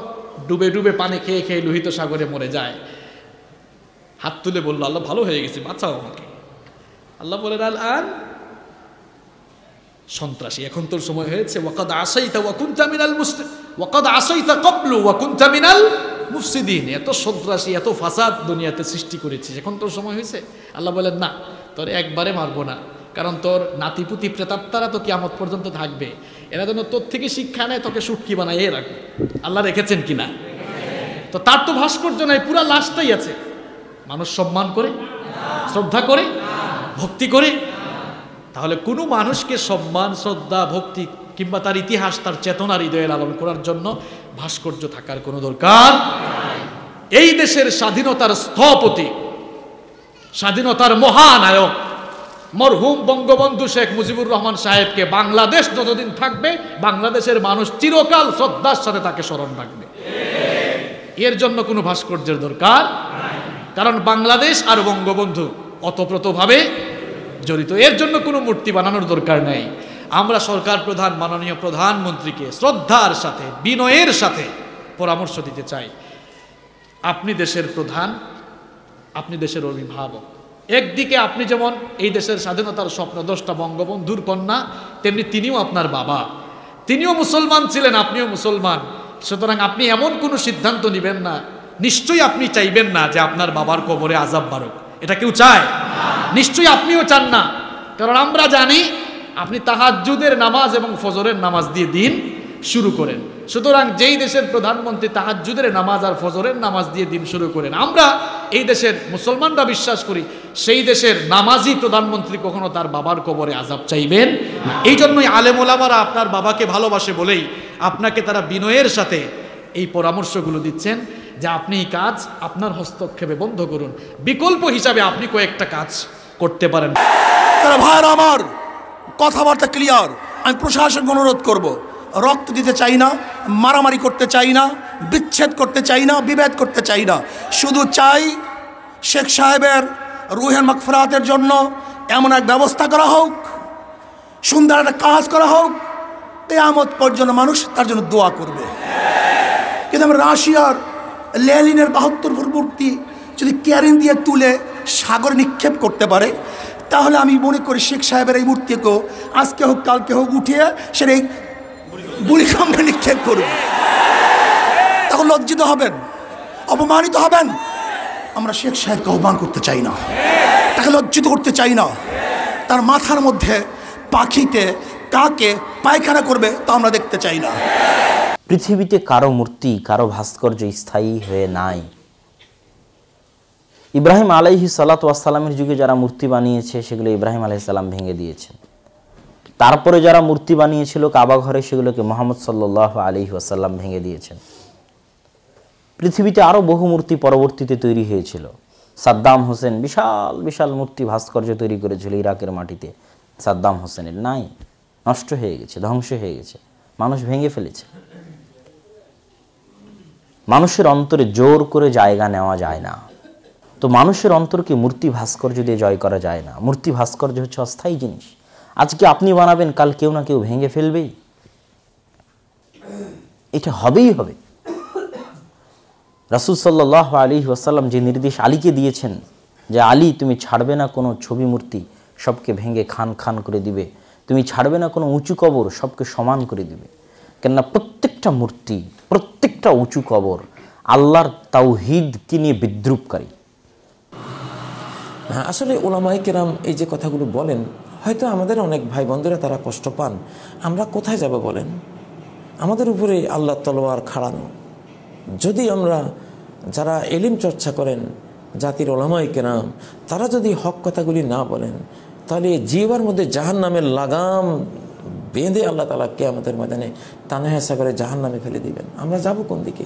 ডুবে ডুবে পানি খেয়ে খেয়ে লোহিত সাগরে মরে যায়, হাত তুলে বলল, আল্লাহ ভালো হয়ে গেছে, বাঁচাও আমাকে। আল্লাহ বলেন, আল আন, সন্ত্রাসী, এখন তোর সময় হয়েছে। ওয়াকাদ আসাইতা ওয়া কুনতা মিনাল মুসলিম, ওয়াকাদ আসাইতা ক্বাবলু ওয়া কুনতা মিনাল মুফসিদিন। এত সন্ত্রাসী, এত ফাসাদ দুনিয়াতে সৃষ্টি করেছিস, এখন তোর সময় হয়েছে। আল্লাহ বলেন, না, তোর একবারে মারবো না, কারণ তোর নাতিপুতি প্রেতাত্মারা তো কিয়ামত পর্যন্ত থাকবে, এরা যেন তোর থেকে শিক্ষা নেয়, তোকে সুটকি বানাইয়ে রাখবে। আল্লাহ রেখেছেন কিনা? তো তার তো ভাস্কর্য নাই, পুরা লাশটাই আছে। মানুষ সম্মান করে, শ্রদ্ধা করে, ভক্তি করে? তাহলে কোনো মানুষকে সম্মান, শ্রদ্ধা, ভক্তি কিংবা তার ইতিহাস, তার চেতনা হৃদয়ে লালন করার জন্য ভাস্কর্য থাকার কোনো দরকার। এই দেশের স্বাধীনতার স্থপতি, স্বাধীনতার মহানায়ক মরহুম বঙ্গবন্ধু শেখ মুজিবুর রহমান সাহেবকে বাংলাদেশ যতদিন থাকবে, বাংলাদেশের মানুষ চিরকাল শ্রদ্ধার সাথে তাকে স্মরণ রাখবে। এর জন্য কোনো ভাস্কর্যের দরকার, কারণ বাংলাদেশ আর বঙ্গবন্ধু ওতপ্রোতভাবে জড়িত। এর জন্য কোনো মূর্তি বানানোর দরকার নেই। আমরা সরকার প্রধান মাননীয় প্রধানমন্ত্রীকে শ্রদ্ধার সাথে, বিনয়ের সাথে পরামর্শ দিতে চাই, আপনি দেশের প্রধান, আপনি দেশের অভিভাবক। একদিকে আপনি যেমন এই দেশের স্বাধীনতার স্বপ্নদ্রষ্টা বঙ্গবন্ধুর কন্যা, তেমনি তিনিও আপনার বাবা, তিনিও মুসলমান ছিলেন, আপনিও মুসলমান। সুতরাং আপনি এমন কোনো সিদ্ধান্ত নেবেন না, নিশ্চয়ই আপনি চাইবেন না যে আপনার বাবার কবরে আযাব বারুক। এটা কেউ চায়? নিশ্চয়ই আপনিও চান না, কারণ আমরা জানি আপনি তাহাজ্জুদের নামাজ এবং ফজরের নামাজ দিয়ে দিন শুরু করেন। সুতরাং যেই দেশের প্রধানমন্ত্রী তাহাজ্জুদের নামাজ আর ফজরের নামাজ দিয়ে দিন শুরু করেন, আমরা এই দেশের মুসলমানরা বিশ্বাস করি সেই দেশের নামাজি প্রধানমন্ত্রী কখনো তার বাবার কবরে আযাব চাইবেন না। এই জন্যই আলেম ওলামারা আপনার বাবাকে ভালোবাসে বলেই আপনাকে তারা বিনয়ের সাথে এই পরামর্শগুলো দিচ্ছেন যে আপনি এই কাজ আপনার হস্তক্ষেপে বন্ধ করুন। বিকল্প হিসাবে আপনি কয়েকটা কাজ করতে পারেন। তারা ভাইরা আমার, কথাবার্তা ক্লিয়ার। আমি প্রশাসনকে অনুরোধ করব, রক্ত দিতে চাই না, মারামারি করতে চাই না, বিচ্ছেদ করতে চাই না, বিভেদ করতে চাই না। শুধু চাই শেখ সাহেবের রুহের মাগফিরাতের জন্য এমন এক ব্যবস্থা করা হোক, সুন্দর একটা কাজ করা হোক, কিয়ামত পর্যন্ত মানুষ তার জন্য দোয়া করবে। কিন্তু আমরা রাশিয়ার লেনিনের 72 ফুট মূর্তি যদি ক্যারিন দিয়ে তুলে সাগরে নিক্ষেপ করতে পারে, তাহলে আমি মনে করি শেখ সাহেবের এই মূর্তিকেও আজকে হোক কালকে হোক উঠিয়ে সেটা এই বুড়িগঙ্গে নিক্ষেপ করবে। তখন লজ্জিত হবেন, অপমানিত হবেন। আমরা শেখ সাহেবকে অপমান করতে চাই না, তাকে লজ্জিত করতে চাই না। তার মাথার মধ্যে পাখিতে কাকে পায়খানা করবে তা আমরা দেখতে চাই না। পৃথিবীতে কারো মূর্তি, কারো ভাস্কর্য স্থায়ী হয়ে নাই। ইব্রাহিম আলাইহিস সালাতু ওয়াস সালামের যুগে যারা মূর্তি বানিয়েছে সেগুলো ইব্রাহিম আলাইহিস সালাম ভেঙে দিয়েছেন। তারপরে যারা মূর্তি বানিয়েছিল কাবা ঘরে, সেগুলোকে মুহাম্মদ সাল্লাল্লাহু আলাইহি ওয়াসাল্লাম ভেঙে দিয়েছেন। পৃথিবীতে আরও বহু মূর্তি পরবর্তীতে তৈরি হয়েছিল। সাদ্দাম হোসেন বিশাল বিশাল মূর্তি ভাস্কর্য তৈরি করেছিল ইরাকের মাটিতে। সাদ্দাম হোসেনের নাই, নষ্ট হয়ে গেছে, ধ্বংস হয়ে গেছে, মানুষ ভেঙে ফেলেছে। মানুষের অন্তরে জোর করে জায়গা নেওয়া যায় না। তো মানুষের অন্তরকে মূর্তি ভাস্কর্য দিয়ে জয় করা যায় না। মূর্তি ভাস্কর্য হচ্ছে অস্থায়ী জিনিস। আজকে আপনি বানাবেন, কাল কেউ না কেউ ভেঙে ফেলবেই, এটা হবেই হবে। রাসূল সাল্লাল্লাহু আলাইহি ওয়াসাল্লাম যে নির্দেশ আলীকে দিয়েছেন যে আলী তুমি ছাড়বে না কোনো ছবি মূর্তি, সবকে ভেঙে খান খান করে দিবে। তুমি ছাড়বে না কোনো উঁচু কবর, সবকে সমান করে দিবে। কেননা প্রত্যেকটা মূর্তি, প্রত্যেকটা উঁচু কবর আল্লাহর তাওহীদকে নিয়ে বিদ্রূপকারী। আসলে উলামায়ে কেরাম এই যে কথাগুলো বলেন, হয়তো আমাদের অনেক ভাই বন্ধুরা তারা কষ্ট পান। আমরা কোথায় যাব বলেন? আমাদের উপরে আল্লাহ তলোয়ার খাড়ানো। যদি আমরা যারা এলিম চর্চা করেন, জাতির উলামায়ে কেরাম, তারা যদি হক কথাগুলি না বলেন, তাহলে জিহ্বার মধ্যে জাহান্নামের লাগাম বেঁধে আল্লাহ তাআলা কিয়ামতের ময়দানে টানা হেঁচা করে জাহান্নামে ফেলে দিবেন। আমরা যাব কোন দিকে?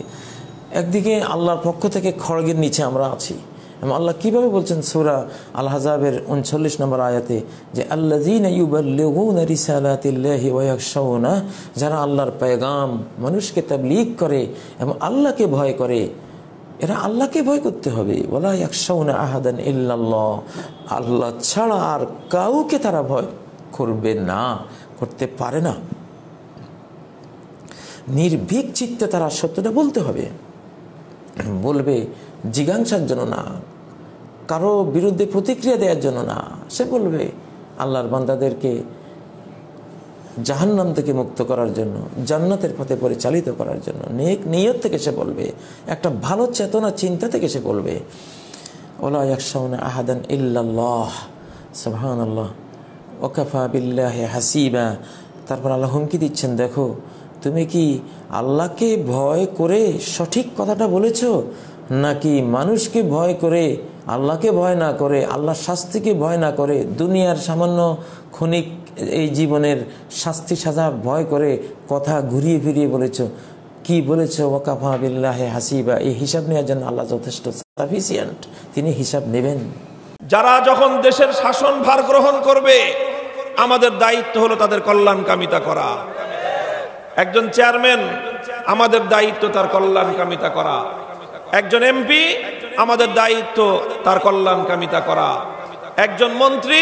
একদিকে আল্লাহর পক্ষ থেকে খড়গের নিচে আমরা আছি। এবং আল্লাহ কীভাবে বলছেন সূরা আল আহজাবের 39 নম্বর আয়াতে যে আল্লাযীনা ইউবাল্লিগুনা রিসালাতিল্লাহি ওয়া ইয়াখশাউনা, যারা আল্লাহর পেগাম মানুষকে তাবলীগ করে এবং আল্লাহকে ভয় করে, এরা আল্লাহকে ভয় করতে হবে। ওয়ালা ইয়াখশাউনা আহাদান ইল্লাল্লাহ, আল্লাহ ছাড়া আর কাউকে তারা ভয় করবে না, করতে পারে না। নির্ভীক চিত্তে তারা সত্যটা বলতে হবে, বলবে জিজ্ঞাসার জন্য না, কারো বিরুদ্ধে প্রতিক্রিয়া দেওয়ার জন্য না। সে বলবে আল্লাহর বান্দাদেরকে জাহান্নাম থেকে মুক্ত করার জন্য, জান্নাতের পথে পরিচালিত করার জন্য নেক নিয়ত থেকে সে বলবে, একটা ভালো চেতনা চিন্তা থেকে সে বলবে। ওয়ালা ইয়াখশাউনা আহাদান ইল্লাল্লাহ, সুবহানাল্লাহ, ওয়াকাফা বিল্লাহি হাসিবা। তারপর আল্লাহ হুমকি দিচ্ছেন, দেখো তুমি কি আল্লাহকে ভয় করে সঠিক কথাটা বলেছ, নাকি মানুষকে ভয় করে, আল্লাহকে ভয় না করে, আল্লাহর শাস্তিকে ভয় না করে, দুনিয়ার সামান্য ক্ষণিক এই জীবনের শাস্তি সাজা ভয় করে কথা ঘুরিয়ে ফিরিয়ে বলেছ? কি বলেছ? ওয়াকাফা বিল্লাহি হাসিবা। এই হিসাব নেওয়ার জন্য আল্লাহ যথেষ্ট সাফিসিয়েন্ট, তিনি হিসাব নেবেন। যারা যখন দেশের শাসন ভার গ্রহণ করবে, আমাদের দায়িত্ব হলো তাদের কল্যাণকামিতা করা। একজন চেয়ারম্যান, আমাদের দায়িত্ব তার কল্যাণকামিতা করা। একজন এমপি, আমাদের দায়িত্ব তার কল্যাণকামিতা করা। একজন মন্ত্রী,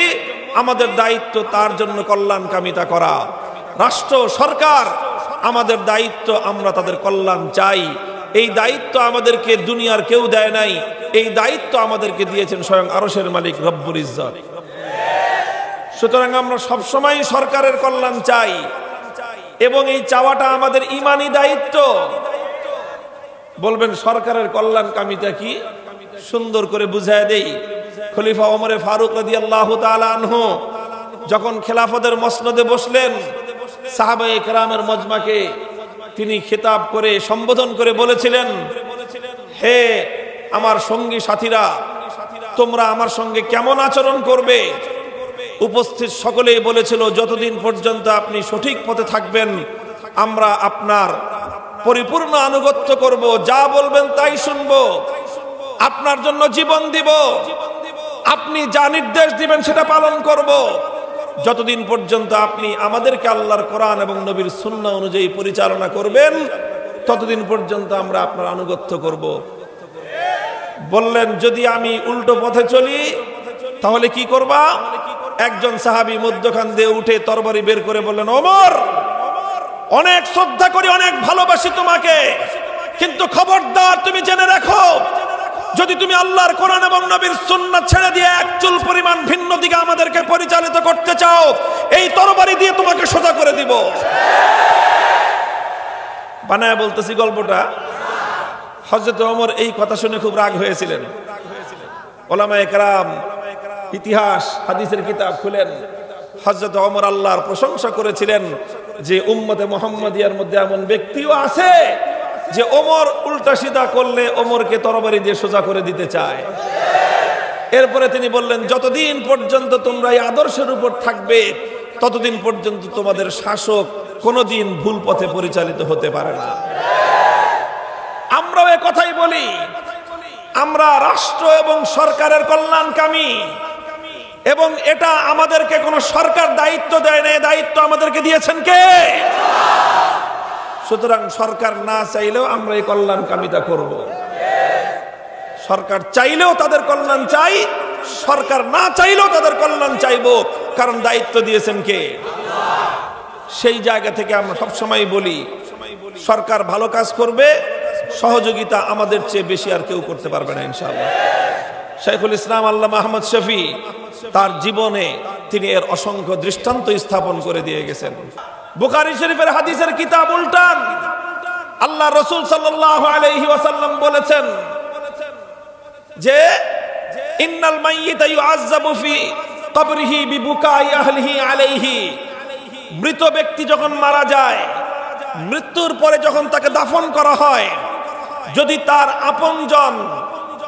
আমাদের দায়িত্ব তার জন্য কল্যাণকামিতা করা। রাষ্ট্র সরকার, আমাদের দায়িত্ব আমরা তাদের কল্যাণ চাই। এই দায়িত্ব আমাদেরকে দুনিয়ার কেউ দেয় নাই, এই দায়িত্ব আমাদেরকে দিয়েছেন স্বয়ং আরশের মালিক রব্বুল ইজ্জত। সুতরাং আমরা সবসময় সরকারের কল্যাণ চাই এবং এই চাওয়াটা আমাদের ঈমানি দায়িত্ব। বলবেন সরকারের কল্যাণকামিতা কি? সুন্দর করে বুঝায় দেই। খলিফা ওমরে ফারুক রাদিয়াল্লাহু তাআলা আনহু যখন খেলাফতের মসনদে বসলেন, সাহাবায়ে কেরামের মজমাকে তিনি খেতাব করে সম্বোধন করে বলেছিলেন, হে আমার সঙ্গী সাথীরা, তোমরা আমার সঙ্গে কেমন আচরণ করবে? উপস্থিত সকলেই বলেছিল, যতদিন পর্যন্ত আপনি সঠিক পথে থাকবেন আমরা আপনার পরিপূর্ণ আনুগত্য করব, যা বলবেন তাই শুনব, আপনার জন্য জীবন দিব, আপনি যা নির্দেশ দিবেন সেটা পালন করব, যতদিন পর্যন্ত আপনি আমাদেরকে আল্লাহর কোরআন এবং নবীর সুন্নাহ অনুযায়ী পরিচালনা করবেন ততদিন পর্যন্ত আমরা আপনার আনুগত্য করব। বললেন যদি আমি উল্টো পথে চলি তাহলে কি করবা? একজন সাহাবী মধ্যখান দিয়ে উঠে তরবারি বের করে বললেন, ওমর, অনেক শ্রদ্ধা করি, অনেক ভালোবাসি তোমাকে, কিন্তু খবরদার তুমি জেনে রাখো, যদি তুমি আল্লাহর কোরআন এবং নবীর সুন্নাত ছেড়ে দিয়ে এক চুল পরিমাণ ভিন্ন দিকে আমাদেরকে পরিচালিত করতে চাও, এই তরবারি দিয়ে তোমাকে সোজা করে দিব। বানায় বলতেছি গল্পটা। হযরত ওমর এই কথা শুনে খুব রাগ হয়েছিলেন। ওলামায়ে কেরাম ইতিহাস হাদিসের কিতাব খুলেন, হযরত ওমর আল্লাহর প্রশংসা করেছিলেন যে উম্মতে মুহাম্মাদিয়ার মধ্যে এমন ব্যক্তিও আছে যে ওমর উল্টা সিধা করলে ওমরকে তরবারি দিয়ে সোজা করে দিতে চায়। এরপরে তিনি বললেন, যতদিন পর্যন্ত তোমরা এই আদর্শের উপর থাকবে ততদিন পর্যন্ত তোমাদের শাসক কোনোদিন ভুল পথে পরিচালিত হতে পারে না। আমরাও এ কথাই বলি, আমরা রাষ্ট্র এবং সরকারের কল্যাণকামী, এবং এটা আমাদেরকে কোনো সরকার দায়িত্ব দেয় না, দায়িত্ব আমাদেরকে দিয়েছেন কে? সুতরাং সরকার না চাইলেও আমরা এই কল্যাণকামিতা করব। সরকার চাইলেও তাদের কল্যাণ চাই, সরকার না চাইলেও তাদের কল্যাণ চাইব, কারণ দায়িত্ব দিয়েছেন কে? সেই জায়গা থেকে আমরা সবসময় বলি, সরকার ভালো কাজ করবে, সহযোগিতা আমাদের চেয়ে বেশি আর কেউ করতে পারবে না ইনশাআল্লাহ। শাইখুল ইসলাম আল্লামা আহমদ শফি তার জীবনে তিনি এর অসংখ্য দৃষ্টান্ত স্থাপন করে দিয়ে গেছেন। বুখারী শরীফের হাদিসের কিতাব উল্টান, আল্লাহ রাসূল সাল্লাল্লাহু আলাইহি ওয়াসাল্লাম বলেছেন যে ইন্নাল মাইয়িতা ইউআযাবু ফি কবরিহি বিবুকাই আহলিহি আলাইহি, মৃত ব্যক্তি যখন মারা যায়, মৃত্যুর পরে যখন তাকে দাফন করা হয়, যদি তার আপনজন,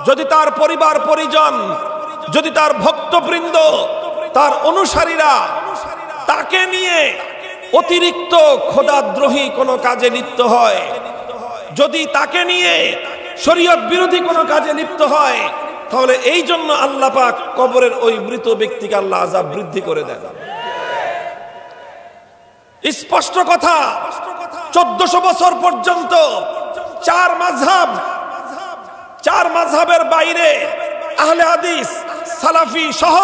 যদি তার পরিবার পরিজন, যদি তার ভক্তবৃন্দ, তার অনুসারীরা তাকে নিয়ে অতিরিক্ত খোদাদ্রোহী কোনো কাজে লিপ্ত হয়, যদি তাকে নিয়ে শরীয়ত বিরোধী কোনো কাজে লিপ্ত হয়, তাহলে এই জন্য আল্লাহ পাক কবরের ওই মৃত ব্যক্তিকে আল্লাহ আযাব বৃদ্ধি করে দেন। স্পষ্ট কথা, 1400 বছর পর্যন্ত চার মাযহাবের বাইরে আহলে হাদিস, সালাফি সহ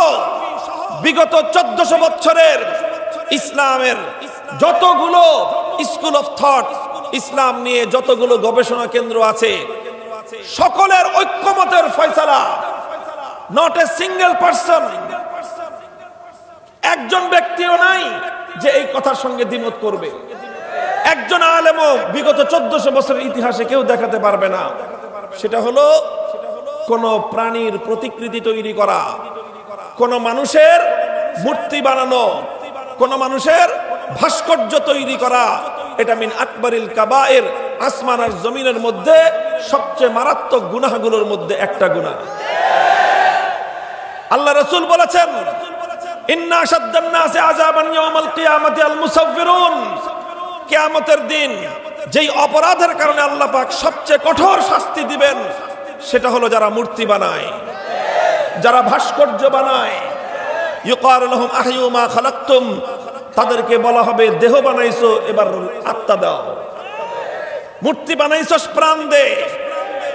বিগত 1400 বছরের ইসলামের যতগুলো স্কুল অফ থট, ইসলাম নিয়ে যতগুলো গবেষণা কেন্দ্র আছে, সকলের ঐক্যমতের ফয়সালা, নট এ সিঙ্গেল পারসন, একজন ব্যক্তিও নাই যে এই কথার সঙ্গে দ্বিমত করবে। একজন আলেমও বিগত 1400 বছরের ইতিহাসে কেউ দেখাতে পারবে না। সেটা হলো কোন প্রাণীর প্রতিকৃতি তৈরি করা, কোন মানুষের মূর্তি বানানো, কোন মানুষের ভাস্কর্য তৈরি করা, এটা মিন আকবরিল কাবায়ের, আসমান আর জমিনের মধ্যে সবচেয়ে মারাত্মক গুনাহগুলোর মধ্যে একটা গুনাহ। আল্লাহ রাসূল বলেছেন, ইন্না আশাদ্দান নাসি আযাবান ইয়াউমাল কিয়ামাতি আল মুসাফফিরুন, কিয়ামতের দিন যেই অপরাধের কারণে আল্লাহ পাক সবচেয়ে কঠোর শাস্তি দিবেন, সেটা হলো যারা মূর্তি বানায়, যারা ভাস্কর্য বানায়। ইউকালু লাহুম আহয়ু মা খালাকতুম, তাদেরকে বলা হবে দেহ বানাইছো, এবার আত্মা দাও। মূর্তি বানাইছস, প্রাণ দে,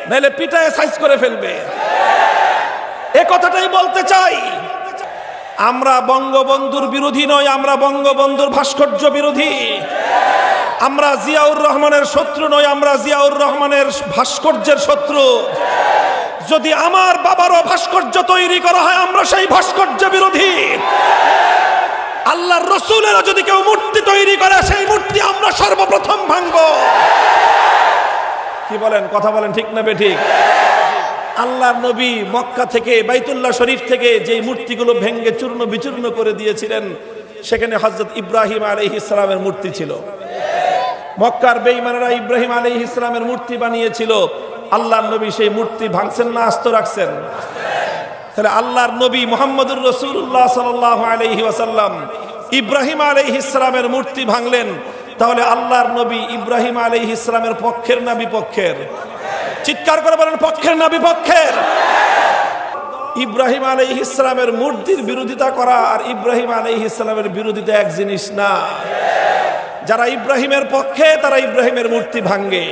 নাইলে পিটায় সাইজ করে ফেলবে। এই কথাটাই বলতে চাই, আমরা বঙ্গবন্ধুর বিরোধী নই, আমরা বঙ্গবন্ধুর ভাস্কর্য বিরোধী। আমরা জিয়াউর রহমানের শত্রু নই, আমরা জিয়াউর রহমানের ভাস্কর্যের শত্রু। যদি আমার বাবারও ভাস্কর্য তৈরি করা হয়, আমরা সেই ভাস্কর্য বিরোধী। আল্লাহর রাসূলেরও যদি কেউ মূর্তি তৈরি করে, সেই মূর্তি আমরা সর্বপ্রথম ভাঙব। কি বলেন, কথা বলেন, ঠিক না বেঠিক? আল্লাহর নবী মক্কা থেকে, বাইতুল্লাহ শরীফ থেকে যে মূর্তিগুলো ভেঙ্গে চূর্ণ বিচূর্ণ করে দিয়েছিলেন, সেখানে হযরত ইব্রাহিম আলাইহিস সালামের মূর্তি ছিল। মক্কার বেঈমানেরা ইব্রাহিম আলাইহিস সালামের মূর্তি বানিয়েছিল, আল্লাহর নবী সেই মূর্তি ভাঙছেন না আস্ত রাখছেন? তাহলে আল্লাহর নবী মুহাম্মদুর রাসূলুল্লাহ সাল্লাল্লাহু আলাইহি ওয়াসাল্লাম ইব্রাহিম আলাইহিস সালামের মূর্তি ভাঙলেন, তাহলে আল্লাহর নবী ইব্রাহিম আলাইহিস সালামের পক্ষের না বিপক্ষের? চিৎকার করে বলেন, পক্ষের না বিপক্ষের? ইব্রাহিম আলাইহিস সালামের মূর্তির বিরোধিতা করা আর ইব্রাহিম আলাইহিস সালামের বিরোধিতা এক জিনিস না। যারা ইব্রাহিমের পক্ষে তারা ইব্রাহিমের মূর্তি ভাঙে,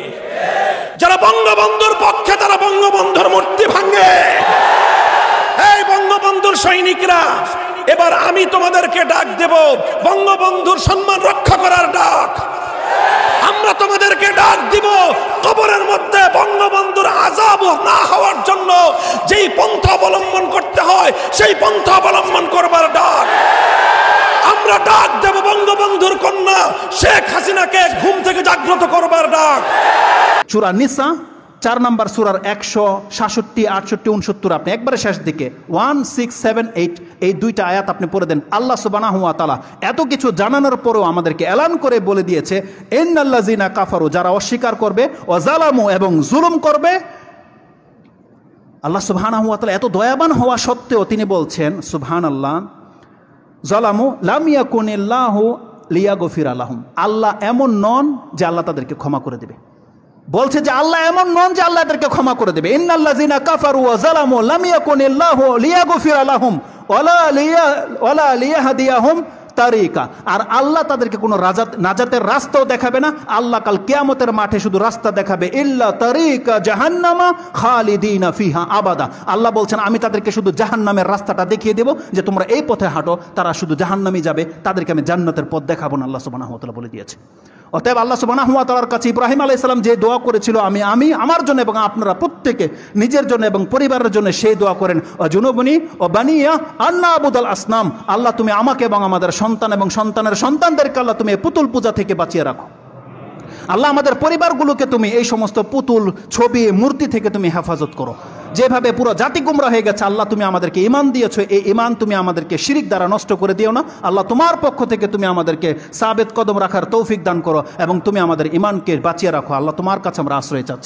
যারা বঙ্গবন্ধুর পক্ষে তারা বঙ্গবন্ধুর মূর্তি ভাঙে। এই বঙ্গবন্ধুর সৈনিকরা এবার আমি তোমাদেরকে ডাক দেব বঙ্গবন্ধুর সম্মান রক্ষা করার ডাক। আমরা তোমাদেরকে ডাক দিব কবরের মধ্যে বঙ্গবন্ধুর আযাব না হওয়ার জন্য যেই পন্থা অবলম্বন করতে হয় সেই পন্থা অবলম্বন করবার ডাক। আমরা ডাক দেব বঙ্গবন্ধুর কন্যা শেখ হাসিনাকে ঘুম থেকে জাগ্রত করবার ডাক। সূরা নিসা 4 নম্বর সূরার 167, 68, 69 আপনি একবারে শেষ দিকে 1, 6, 7, 8 এই দুইটা আয়াত আপনি পড়ে দেন। আল্লাহ সুবহানাহু ওয়া তাআলা এত কিছু জানানোর পরেও আমাদেরকে এলান করে বলে দিয়েছে, ইন্নাল্লাযিনা কাফারু, যারা অস্বীকার করবে, ওয়া যালামু এবং জুলুম করবে। আল্লাহ সুবহানাহু ওয়া তাআলা এত দয়াবান হওয়া সত্ত্বেও তিনি বলছেন সুবহানাল্লাহ, যালামু লাম ইয়াকুনিল্লাহু লিয়াগফিরা লাহুম, আল্লাহ এমন নন যে আল্লাহ তাদেরকে ক্ষমা করে দেবে। বলছে যে আল্লাহ এমন নন যে আল্লাহ এদেরকে ক্ষমা করে দেবে। ইন্নাল্লাযিনা কাফারু ওয়া যালামু লাম ইয়াকুনিল্লাহু লিয়াগফিরা লাহুম ওয়ালা লিয়াহদিয়াহুম তারিকা, আর আল্লাহ তাদেরকে কোনো নাজাতের রাস্তাও দেখাবে না। আল্লাহ কাল কিয়ামতের মাঠে শুধু রাস্তা দেখাবে, ইল্লা তারিকা জাহান্নামা খালিদিনা ফিহা আবাদা। আল্লাহ বলছেন আমি তাদেরকে শুধু জাহান্নামের রাস্তাটা দেখিয়ে দেব, যে তোমরা এই পথে হাঁটো, তারা শুধু জাহান্নামে যাবে, তাদেরকে আমি জান্নাতের পথ দেখাবো না, আল্লাহ সুবহানাহু ওয়া তাআলা বলে দিয়েছে। অতএব আল্লাহ সুবহানাহু ওয়া তাআলার কাছে ইব্রাহিম আলাইহিস সালাম যে দোয়া করেছিল, আমি আমার জন্য এবং আপনারা প্রত্যেকে নিজের জন্য এবং পরিবারের জন্য সেই দোয়া করেন, জুনুবনি ও বানিয়া আন্না আবুদাল আসনাম, আল্লাহ তুমি আমাকে এবং আমাদের সন্তান এবং সন্তানের সন্তানদেরকে আল্লাহ তুমি পুতুল পূজা থেকে বাঁচিয়ে রাখো। আল্লাহ আমাদের পরিবারগুলোকে তুমি এই সমস্ত পুতুল, ছবি, মূর্তি থেকে তুমি হেফাজত করো। যেভাবে পুরো জাতি গুমরা হয়ে গেছে, আল্লাহ তুমি আমাদেরকে ঈমান দিয়েছো, এই ঈমান তুমি আমাদেরকে শিরিক দ্বারা নষ্ট করে দিও না। আল্লাহ তোমার পক্ষ থেকে তুমি আমাদেরকে সাবেত কদম রাখার তৌফিক দান করো এবং তুমি আমাদের ঈমানকে বাঁচিয়ে রাখো। আল্লাহ তোমার কাছে আমরা আশ্রয় চাচ্ছি।